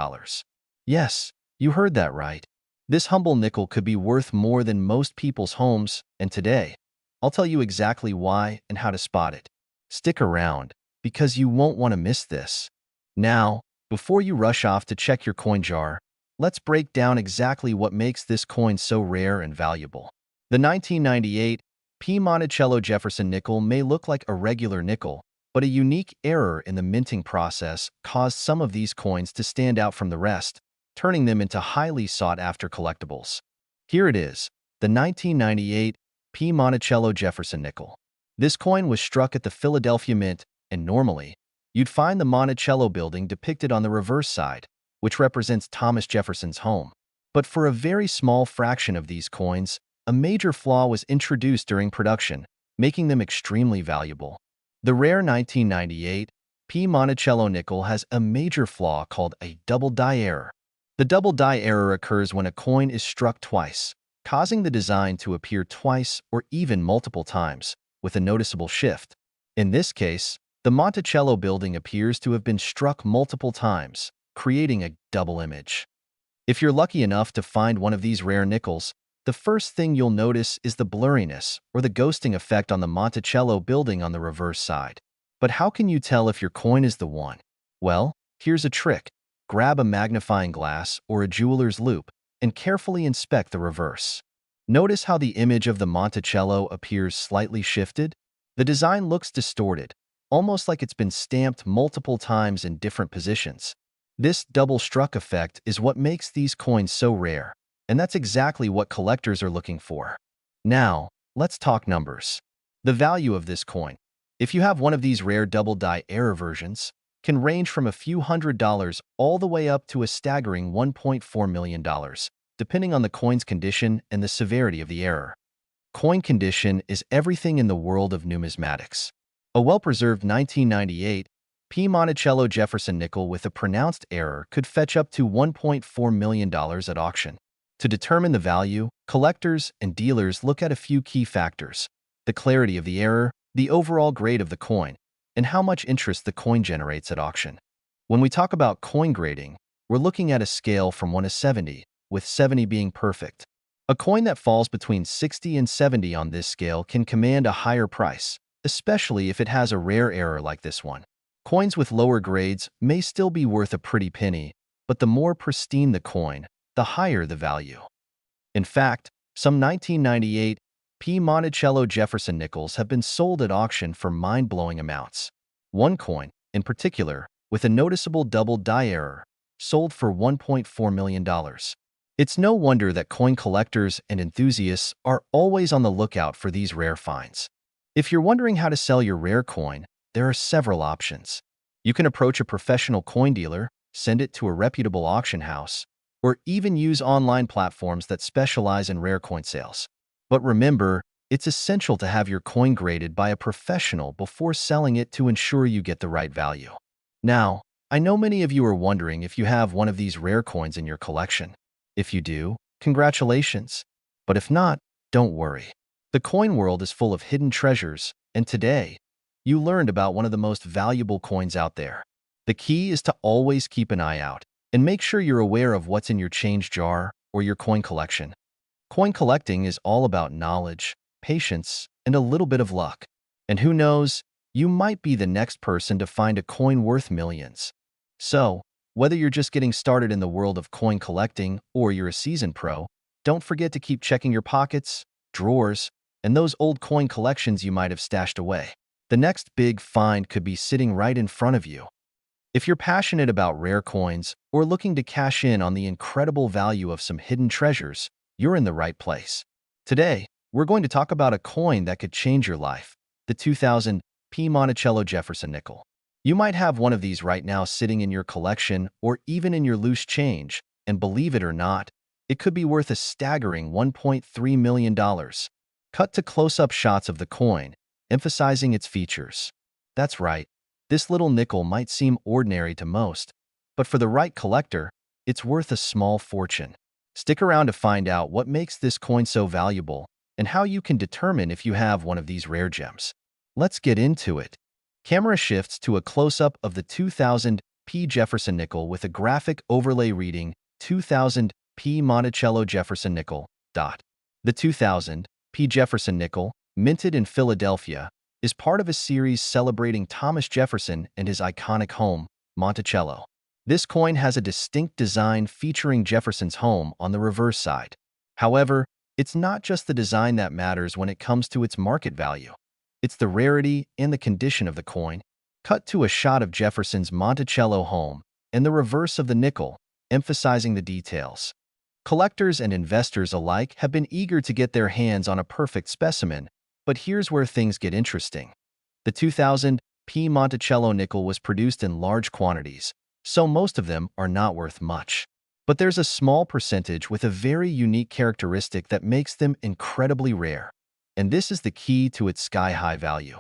Yes, you heard that right. This humble nickel could be worth more than most people's homes, and today, I'll tell you exactly why and how to spot it. Stick around, because you won't want to miss this. Now, before you rush off to check your coin jar, let's break down exactly what makes this coin so rare and valuable. The 1998 P. Monticello Jefferson nickel may look like a regular nickel, but a unique error in the minting process caused some of these coins to stand out from the rest, turning them into highly sought-after collectibles. Here it is, the 1998 P. Monticello Jefferson nickel. This coin was struck at the Philadelphia Mint, and normally, you'd find the Monticello building depicted on the reverse side, which represents Thomas Jefferson's home. But for a very small fraction of these coins, a major flaw was introduced during production, making them extremely valuable. The rare 1998 P. Monticello nickel has a major flaw called a double die error. The double die error occurs when a coin is struck twice, causing the design to appear twice or even multiple times, with a noticeable shift. In this case, the Monticello building appears to have been struck multiple times, creating a double image. If you're lucky enough to find one of these rare nickels, the first thing you'll notice is the blurriness or the ghosting effect on the Monticello building on the reverse side. But how can you tell if your coin is the one? Well, here's a trick. Grab a magnifying glass or a jeweler's loupe and carefully inspect the reverse. Notice how the image of the Monticello appears slightly shifted? The design looks distorted, almost like it's been stamped multiple times in different positions. This double-struck effect is what makes these coins so rare, and that's exactly what collectors are looking for. Now, let's talk numbers. The value of this coin, if you have one of these rare double-die error versions, can range from a few $100s all the way up to a staggering $1.4 million, depending on the coin's condition and the severity of the error. Coin condition is everything in the world of numismatics. A well-preserved 1998 P. Monticello Jefferson nickel with a pronounced error could fetch up to $1.4 million at auction. To determine the value, collectors and dealers look at a few key factors: the clarity of the error, the overall grade of the coin, and how much interest the coin generates at auction. When we talk about coin grading, we're looking at a scale from 1 to 70, with 70 being perfect. A coin that falls between 60 and 70 on this scale can command a higher price, especially if it has a rare error like this one. Coins with lower grades may still be worth a pretty penny, but the more pristine the coin, the higher the value. In fact, some 1998 P. Monticello Jefferson nickels have been sold at auction for mind-blowing amounts. One coin, in particular, with a noticeable double die error, sold for $1.4 million. It's no wonder that coin collectors and enthusiasts are always on the lookout for these rare finds. If you're wondering how to sell your rare coin, there are several options. You can approach a professional coin dealer, send it to a reputable auction house, or even use online platforms that specialize in rare coin sales. But remember, it's essential to have your coin graded by a professional before selling it to ensure you get the right value. Now, I know many of you are wondering if you have one of these rare coins in your collection. If you do, congratulations. But if not, don't worry. The coin world is full of hidden treasures, and today, you learned about one of the most valuable coins out there. The key is to always keep an eye out and make sure you're aware of what's in your change jar or your coin collection. Coin collecting is all about knowledge, patience, and a little bit of luck. And who knows, you might be the next person to find a coin worth millions. So, whether you're just getting started in the world of coin collecting or you're a seasoned pro, don't forget to keep checking your pockets, drawers, and those old coin collections you might have stashed away. The next big find could be sitting right in front of you. If you're passionate about rare coins or looking to cash in on the incredible value of some hidden treasures, you're in the right place. Today, we're going to talk about a coin that could change your life, the 2000 P. Monticello Jefferson nickel. You might have one of these right now sitting in your collection or even in your loose change, and believe it or not, it could be worth a staggering $1.3 million. Cut to close-up shots of the coin, emphasizing its features. That's right, this little nickel might seem ordinary to most, but for the right collector, it's worth a small fortune. Stick around to find out what makes this coin so valuable and how you can determine if you have one of these rare gems. Let's get into it. Camera shifts to a close-up of the 2000 P. Jefferson nickel with a graphic overlay reading 2000 P. Monticello Jefferson nickel. The 2000 P. Jefferson nickel, minted in Philadelphia, is part of a series celebrating Thomas Jefferson and his iconic home, Monticello. This coin has a distinct design featuring Jefferson's home on the reverse side. However, it's not just the design that matters when it comes to its market value. It's the rarity and the condition of the coin. Cut to a shot of Jefferson's Monticello home and the reverse of the nickel, emphasizing the details. Collectors and investors alike have been eager to get their hands on a perfect specimen, but here's where things get interesting. The 2000 P. Monticello nickel was produced in large quantities, so most of them are not worth much. But there's a small percentage with a very unique characteristic that makes them incredibly rare, and this is the key to its sky-high value.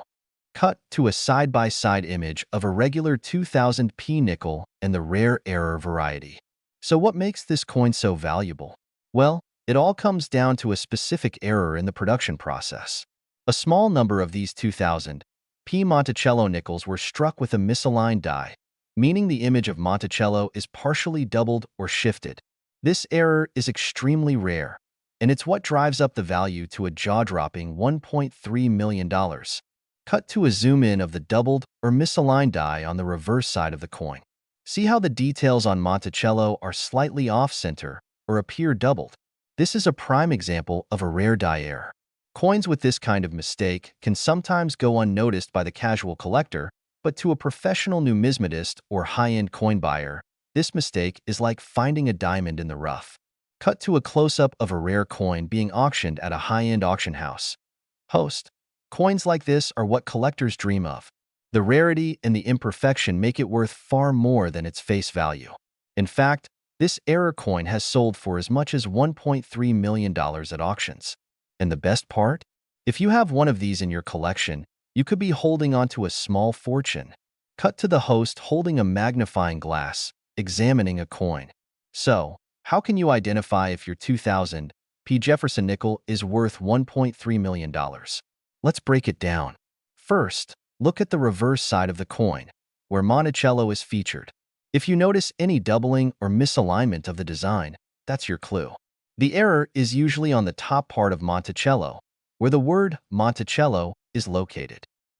Cut to a side-by-side image of a regular 2000 P nickel and the rare error variety. So what makes this coin so valuable? Well, it all comes down to a specific error in the production process. A small number of these 2000 P. Monticello nickels were struck with a misaligned die, meaning the image of Monticello is partially doubled or shifted. This error is extremely rare, and it's what drives up the value to a jaw-dropping $1.3 million. Cut to a zoom-in of the doubled or misaligned die on the reverse side of the coin. See how the details on Monticello are slightly off-center or appear doubled. This is a prime example of a rare die error. Coins with this kind of mistake can sometimes go unnoticed by the casual collector, but to a professional numismatist or high-end coin buyer, this mistake is like finding a diamond in the rough. Cut to a close-up of a rare coin being auctioned at a high-end auction house. Host. Coins like this are what collectors dream of. The rarity and the imperfection make it worth far more than its face value. In fact, this error coin has sold for as much as $1.3 million at auctions. And the best part? If you have one of these in your collection, you could be holding onto a small fortune. Cut to the host holding a magnifying glass, examining a coin. So, how can you identify if your 2000 P. Jefferson nickel is worth $1.3 million? Let's break it down. First, look at the reverse side of the coin, where Monticello is featured. If you notice any doubling or misalignment of the design, that's your clue. The error is usually on the top part of Monticello, where the word Monticello is located.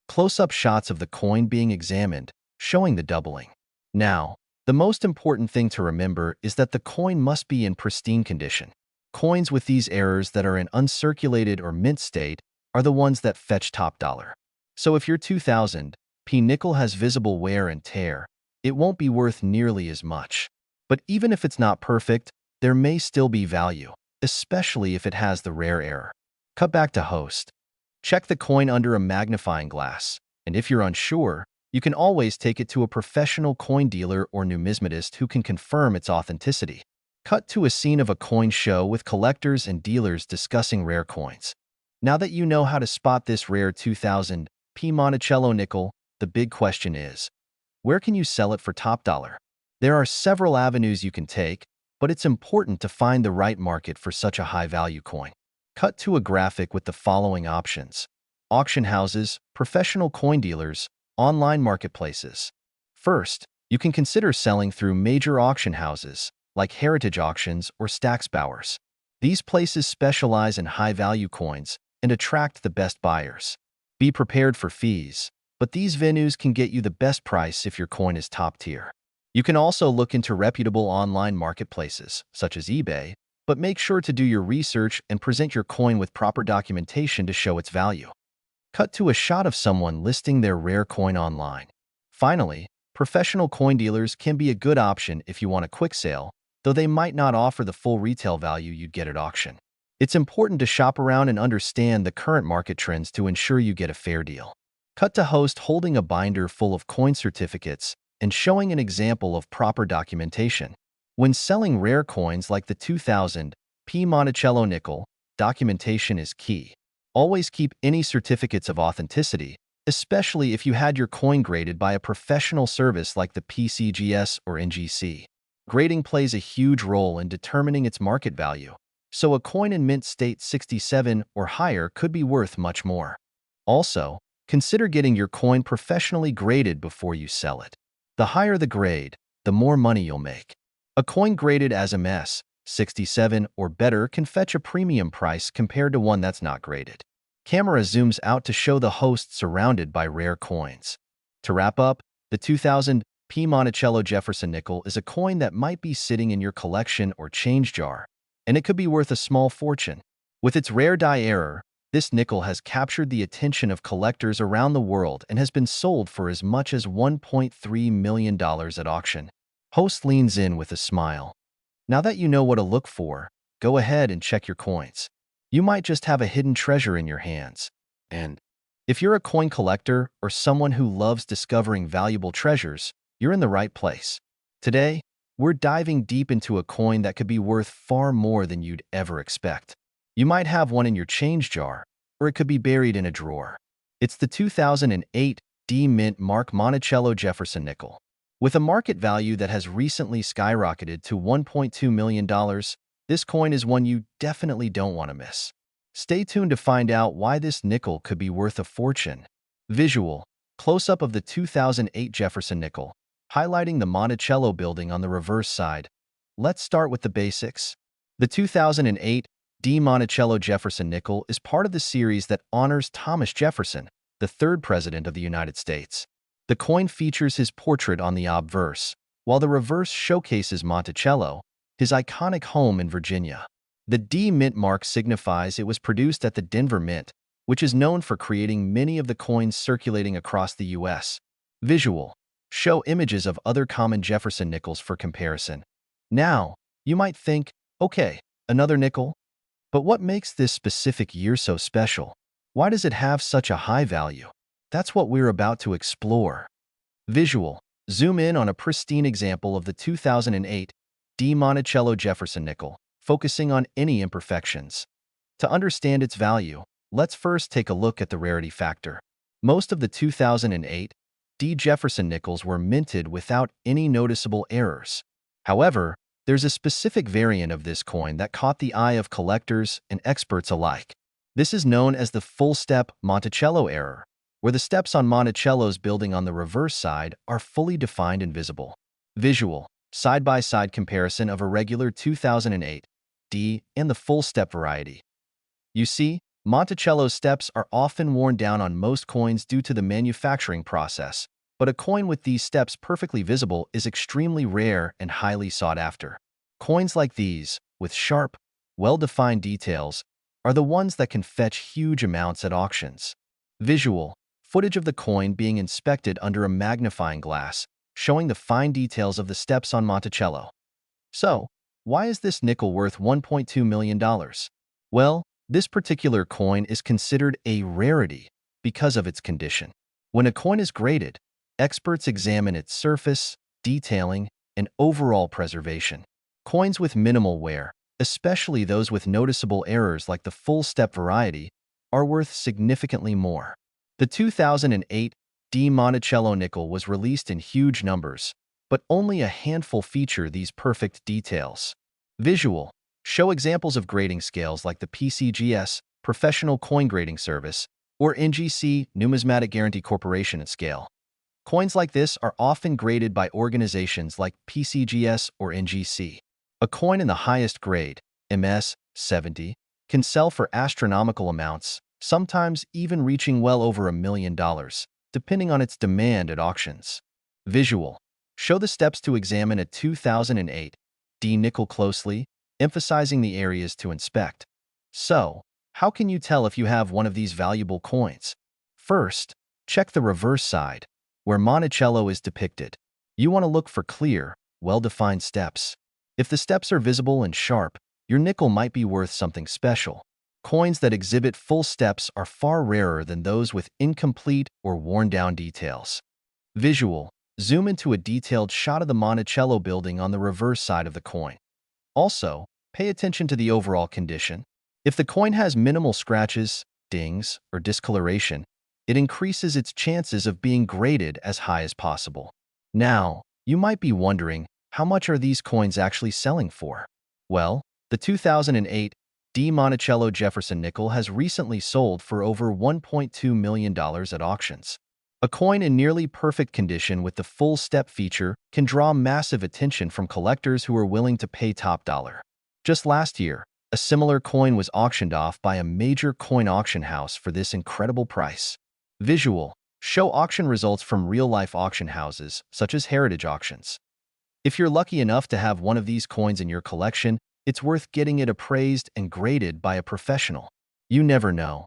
Close-up shots of the coin being examined, showing the doubling. Now, the most important thing to remember is that the coin must be in pristine condition. Coins with these errors that are in uncirculated or mint state are the ones that fetch top dollar. So if your 2000 P nickel has visible wear and tear, it won't be worth nearly as much. But even if it's not perfect, there may still be value, especially if it has the rare error. Cut back to host. Check the coin under a magnifying glass, and if you're unsure, you can always take it to a professional coin dealer or numismatist who can confirm its authenticity. Cut to a scene of a coin show with collectors and dealers discussing rare coins. Now that you know how to spot this rare 2000 P Monticello nickel, the big question is, where can you sell it for top dollar? There are several avenues you can take, but it's important to find the right market for such a high-value coin. Cut to a graphic with the following options: auction houses, professional coin dealers, online marketplaces. First, you can consider selling through major auction houses like Heritage Auctions or Stax Bowers. These places specialize in high-value coins and attract the best buyers. Be prepared for fees, but these venues can get you the best price if your coin is top tier. You can also look into reputable online marketplaces, such as eBay, but make sure to do your research and present your coin with proper documentation to show its value. Cut to a shot of someone listing their rare coin online. Finally, professional coin dealers can be a good option if you want a quick sale, though they might not offer the full retail value you'd get at auction. It's important to shop around and understand the current market trends to ensure you get a fair deal. Cut to host holding a binder full of coin certificates and showing an example of proper documentation. When selling rare coins like the 2000 P Monticello nickel, documentation is key. Always keep any certificates of authenticity, especially if you had your coin graded by a professional service like the PCGS or NGC. Grading plays a huge role in determining its market value, so a coin in mint state 67 or higher could be worth much more. Also, consider getting your coin professionally graded before you sell it. The higher the grade, the more money you'll make. A coin graded as MS 67 or better can fetch a premium price compared to one that's not graded. Camera zooms out to show the host surrounded by rare coins. To wrap up, the 2000 P Monticello Jefferson nickel is a coin that might be sitting in your collection or change jar, and it could be worth a small fortune. With its rare die error, this nickel has captured the attention of collectors around the world and has been sold for as much as $1.3 million at auction. Host leans in with a smile. Now that you know what to look for, go ahead and check your coins. You might just have a hidden treasure in your hands. And if you're a coin collector or someone who loves discovering valuable treasures, you're in the right place. Today, we're diving deep into a coin that could be worth far more than you'd ever expect. You might have one in your change jar, or it could be buried in a drawer. It's the 2008 D Mint Mark Monticello Jefferson nickel. With a market value that has recently skyrocketed to $1.2 million, this coin is one you definitely don't want to miss. Stay tuned to find out why this nickel could be worth a fortune. Visual: close-up of the 2008 Jefferson nickel. highlighting the Monticello building on the reverse side. Let's start with the basics. The 2008 D. Monticello Jefferson nickel is part of the series that honors Thomas Jefferson, the third president of the United States. The coin features his portrait on the obverse, while the reverse showcases Monticello, his iconic home in Virginia. The D mint mark signifies it was produced at the Denver Mint, which is known for creating many of the coins circulating across the U.S. Visual. Show images of other common Jefferson nickels for comparison. Now, you might think, okay, another nickel? But what makes this specific year so special? Why does it have such a high value? That's what we're about to explore. Visual. Zoom in on a pristine example of the 2008 D. Monticello Jefferson nickel, focusing on any imperfections. To understand its value, let's first take a look at the rarity factor. Most of the 2008 D. Jefferson nickels were minted without any noticeable errors. However, there's a specific variant of this coin that caught the eye of collectors and experts alike. This is known as the full-step Monticello error, where the steps on Monticello's building on the reverse side are fully defined and visible. Visual. Side-by-side comparison of a regular 2008 D and the full-step variety. You see, Monticello's steps are often worn down on most coins due to the manufacturing process, but a coin with these steps perfectly visible is extremely rare and highly sought after. Coins like these, with sharp, well-defined details, are the ones that can fetch huge amounts at auctions. Visual. Footage of the coin being inspected under a magnifying glass, showing the fine details of the steps on Monticello. So, why is this nickel worth $1.2 million? Well, this particular coin is considered a rarity because of its condition. When a coin is graded, experts examine its surface, detailing, and overall preservation. Coins with minimal wear, especially those with noticeable errors like the full-step variety, are worth significantly more. The 2008 D. Monticello nickel was released in huge numbers, but only a handful feature these perfect details. Visual. Show examples of grading scales like the PCGS, Professional Coin Grading Service, or NGC, Numismatic Guarantee Corporation at scale. Coins like this are often graded by organizations like PCGS or NGC. A coin in the highest grade, MS 70, can sell for astronomical amounts, sometimes even reaching well over $1 million, depending on its demand at auctions. Visual. Show the steps to examine a 2008 D nickel closely, emphasizing the areas to inspect. So, how can you tell if you have one of these valuable coins? First, check the reverse side, where Monticello is depicted. You want to look for clear, well-defined steps. If the steps are visible and sharp, your nickel might be worth something special. Coins that exhibit full steps are far rarer than those with incomplete or worn-down details. Visual. Zoom into a detailed shot of the Monticello building on the reverse side of the coin. Also, pay attention to the overall condition. If the coin has minimal scratches, dings, or discoloration, it increases its chances of being graded as high as possible. Now, you might be wondering, how much are these coins actually selling for? Well, the 2008 D. Monticello Jefferson nickel has recently sold for over $1.2 million at auctions. A coin in nearly perfect condition with the full step feature can draw massive attention from collectors who are willing to pay top dollar. Just last year, a similar coin was auctioned off by a major coin auction house for this incredible price. Visual. Show auction results from real-life auction houses, such as heritage auctions. If you're lucky enough to have one of these coins in your collection, it's worth getting it appraised and graded by a professional. You never know.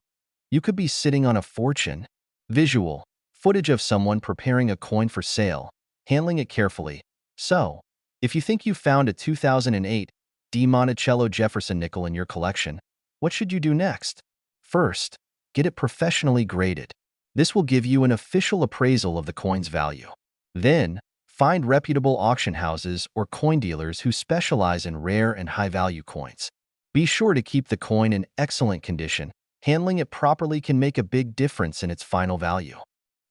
You could be sitting on a fortune. Visual. Footage of someone preparing a coin for sale, handling it carefully. So, if you think you found a 2008 D. Monticello Jefferson nickel in your collection, what should you do next? First, get it professionally graded. This will give you an official appraisal of the coin's value. Then, find reputable auction houses or coin dealers who specialize in rare and high-value coins. Be sure to keep the coin in excellent condition. Handling it properly can make a big difference in its final value.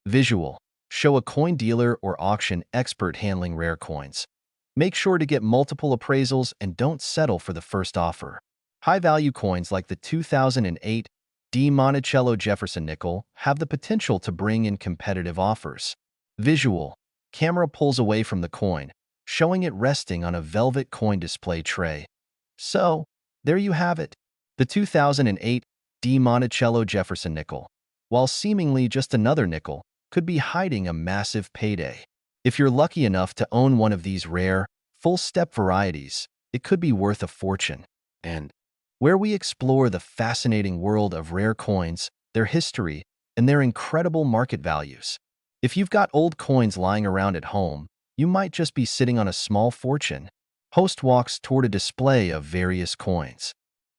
Visual. Show a coin dealer or auction expert handling rare coins. Make sure to get multiple appraisals and don't settle for the first offer. High-value coins like the 2008 D. Monticello Jefferson nickel have the potential to bring in competitive offers. Visual. Camera pulls away from the coin, showing it resting on a velvet coin display tray. So, there you have it. The 2008 D. Monticello Jefferson nickel, while seemingly just another nickel, could be hiding a massive payday. If you're lucky enough to own one of these rare, full-step varieties, it could be worth a fortune. And where we explore the fascinating world of rare coins, their history, and their incredible market values. If you've got old coins lying around at home, you might just be sitting on a small fortune. Host walks toward a display of various coins.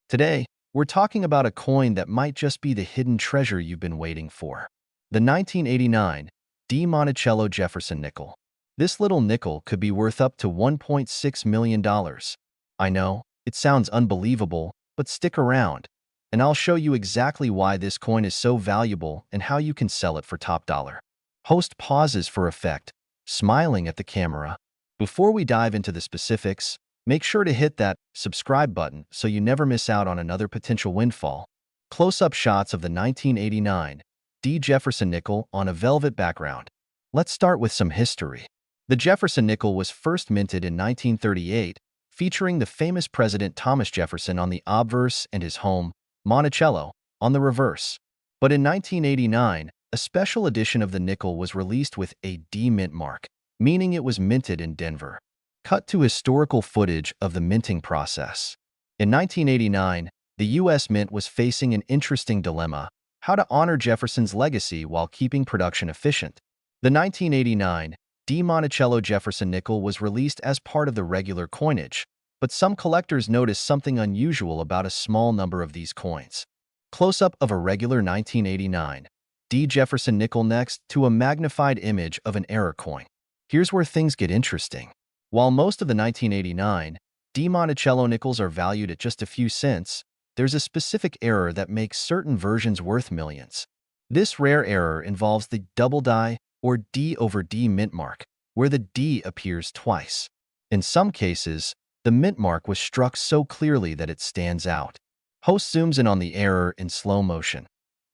Today, we're talking about a coin that might just be the hidden treasure you've been waiting for. The 1989 D. Monticello Jefferson nickel. This little nickel could be worth up to $1.6 million. I know, it sounds unbelievable, but stick around, and I'll show you exactly why this coin is so valuable and how you can sell it for top dollar. Host pauses for effect, smiling at the camera. Before we dive into the specifics, make sure to hit that subscribe button so you never miss out on another potential windfall. Close-up shots of the 1989 D. Jefferson nickel on a velvet background. Let's start with some history. The Jefferson nickel was first minted in 1938, featuring the famous President Thomas Jefferson on the obverse and his home, Monticello, on the reverse. But in 1989, a special edition of the nickel was released with a D mint mark, meaning it was minted in Denver. Cut to historical footage of the minting process. In 1989, the U.S. Mint was facing an interesting dilemma: how to honor Jefferson's legacy while keeping production efficient. The 1989 D. Monticello Jefferson nickel was released as part of the regular coinage, but some collectors noticed something unusual about a small number of these coins. Close-up of a regular 1989 D. Jefferson nickel next to a magnified image of an error coin. Here's where things get interesting. While most of the 1989 D. Monticello nickels are valued at just a few cents, there's a specific error that makes certain versions worth millions. This rare error involves the double die or D over D mint mark, where the D appears twice. In some cases, the mint mark was struck so clearly that it stands out. Host zooms in on the error in slow motion.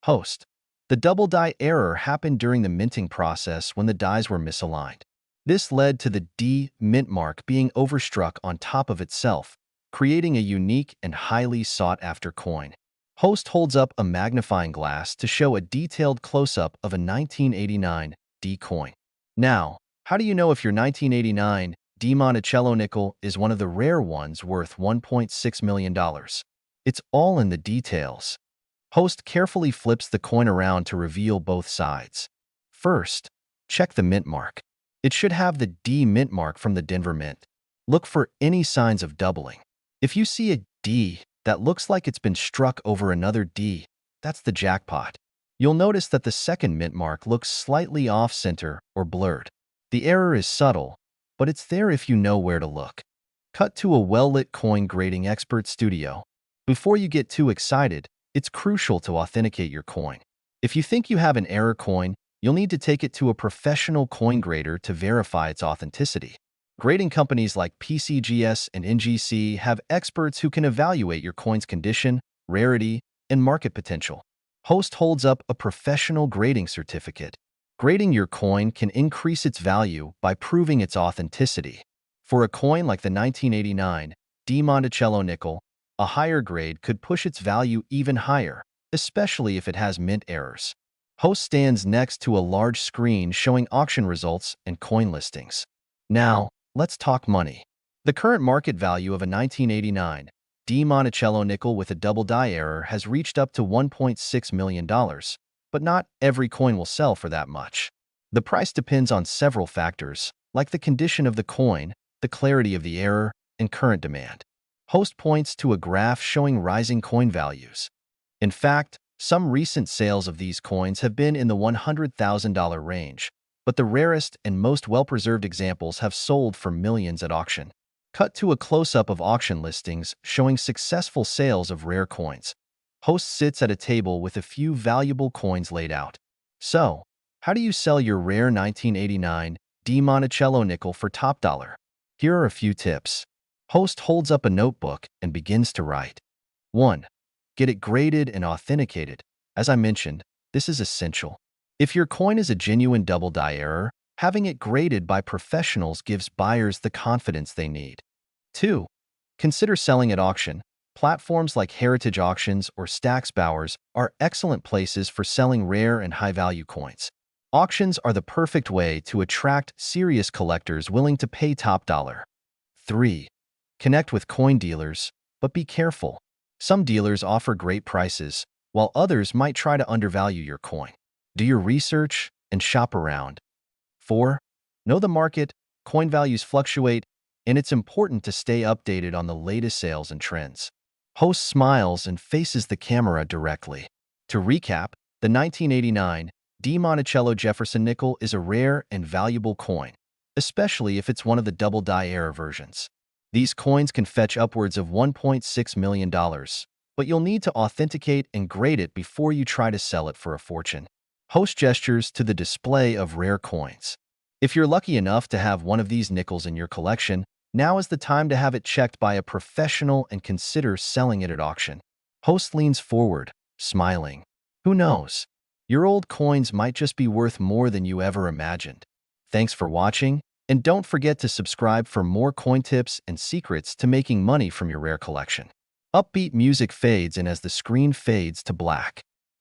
Host: the double die error happened during the minting process when the dies were misaligned. This led to the D mint mark being overstruck on top of itself, creating a unique and highly sought-after coin. Host holds up a magnifying glass to show a detailed close-up of a 1989 D coin. Now, how do you know if your 1989 D. Monticello nickel is one of the rare ones worth $1.6 million? It's all in the details. Host carefully flips the coin around to reveal both sides. First, check the mint mark. It should have the D mint mark from the Denver Mint. Look for any signs of doubling. If you see a D that looks like it's been struck over another D, that's the jackpot. You'll notice that the second mint mark looks slightly off-center or blurred. The error is subtle, but it's there if you know where to look. Cut to a well-lit coin grading expert studio. Before you get too excited, it's crucial to authenticate your coin. If you think you have an error coin, you'll need to take it to a professional coin grader to verify its authenticity. Grading companies like PCGS and NGC have experts who can evaluate your coin's condition, rarity, and market potential. Host holds up a professional grading certificate. Grading your coin can increase its value by proving its authenticity. For a coin like the 1989 D. Monticello nickel, a higher grade could push its value even higher, especially if it has mint errors. Host stands next to a large screen showing auction results and coin listings. Now, let's talk money. The current market value of a 1989 D. Monticello nickel with a double die error has reached up to $1.6 million, but not every coin will sell for that much. The price depends on several factors, like the condition of the coin, the clarity of the error, and current demand. Host points to a graph showing rising coin values. In fact, some recent sales of these coins have been in the $100,000 range, but the rarest and most well-preserved examples have sold for millions at auction. Cut to a close-up of auction listings showing successful sales of rare coins. Host sits at a table with a few valuable coins laid out. So, how do you sell your rare 1989 D. Monticello nickel for top dollar? Here are a few tips. Host holds up a notebook and begins to write. 1. Get it graded and authenticated. As I mentioned, this is essential. If your coin is a genuine double die error, Having it graded by professionals gives buyers the confidence they need. 2. Consider selling at auction. Platforms like Heritage Auctions or Stacksbowers are excellent places for selling rare and high-value coins. Auctions are the perfect way to attract serious collectors willing to pay top dollar. 3. Connect with coin dealers, but be careful. Some dealers offer great prices, while others might try to undervalue your coin. Do your research and shop around. 4. Know the market. Coin values fluctuate, and it's important to stay updated on the latest sales and trends. Host smiles and faces the camera directly. To recap, the 1989 D. Monticello Jefferson nickel is a rare and valuable coin, especially if it's one of the double die era versions. These coins can fetch upwards of $1.6 million, but you'll need to authenticate and grade it before you try to sell it for a fortune. Host gestures to the display of rare coins. If you're lucky enough to have one of these nickels in your collection, now is the time to have it checked by a professional and consider selling it at auction. Host leans forward, smiling. Who knows? Your old coins might just be worth more than you ever imagined. Thanks for watching, and don't forget to subscribe for more coin tips and secrets to making money from your rare collection. Upbeat music fades in as the screen fades to black.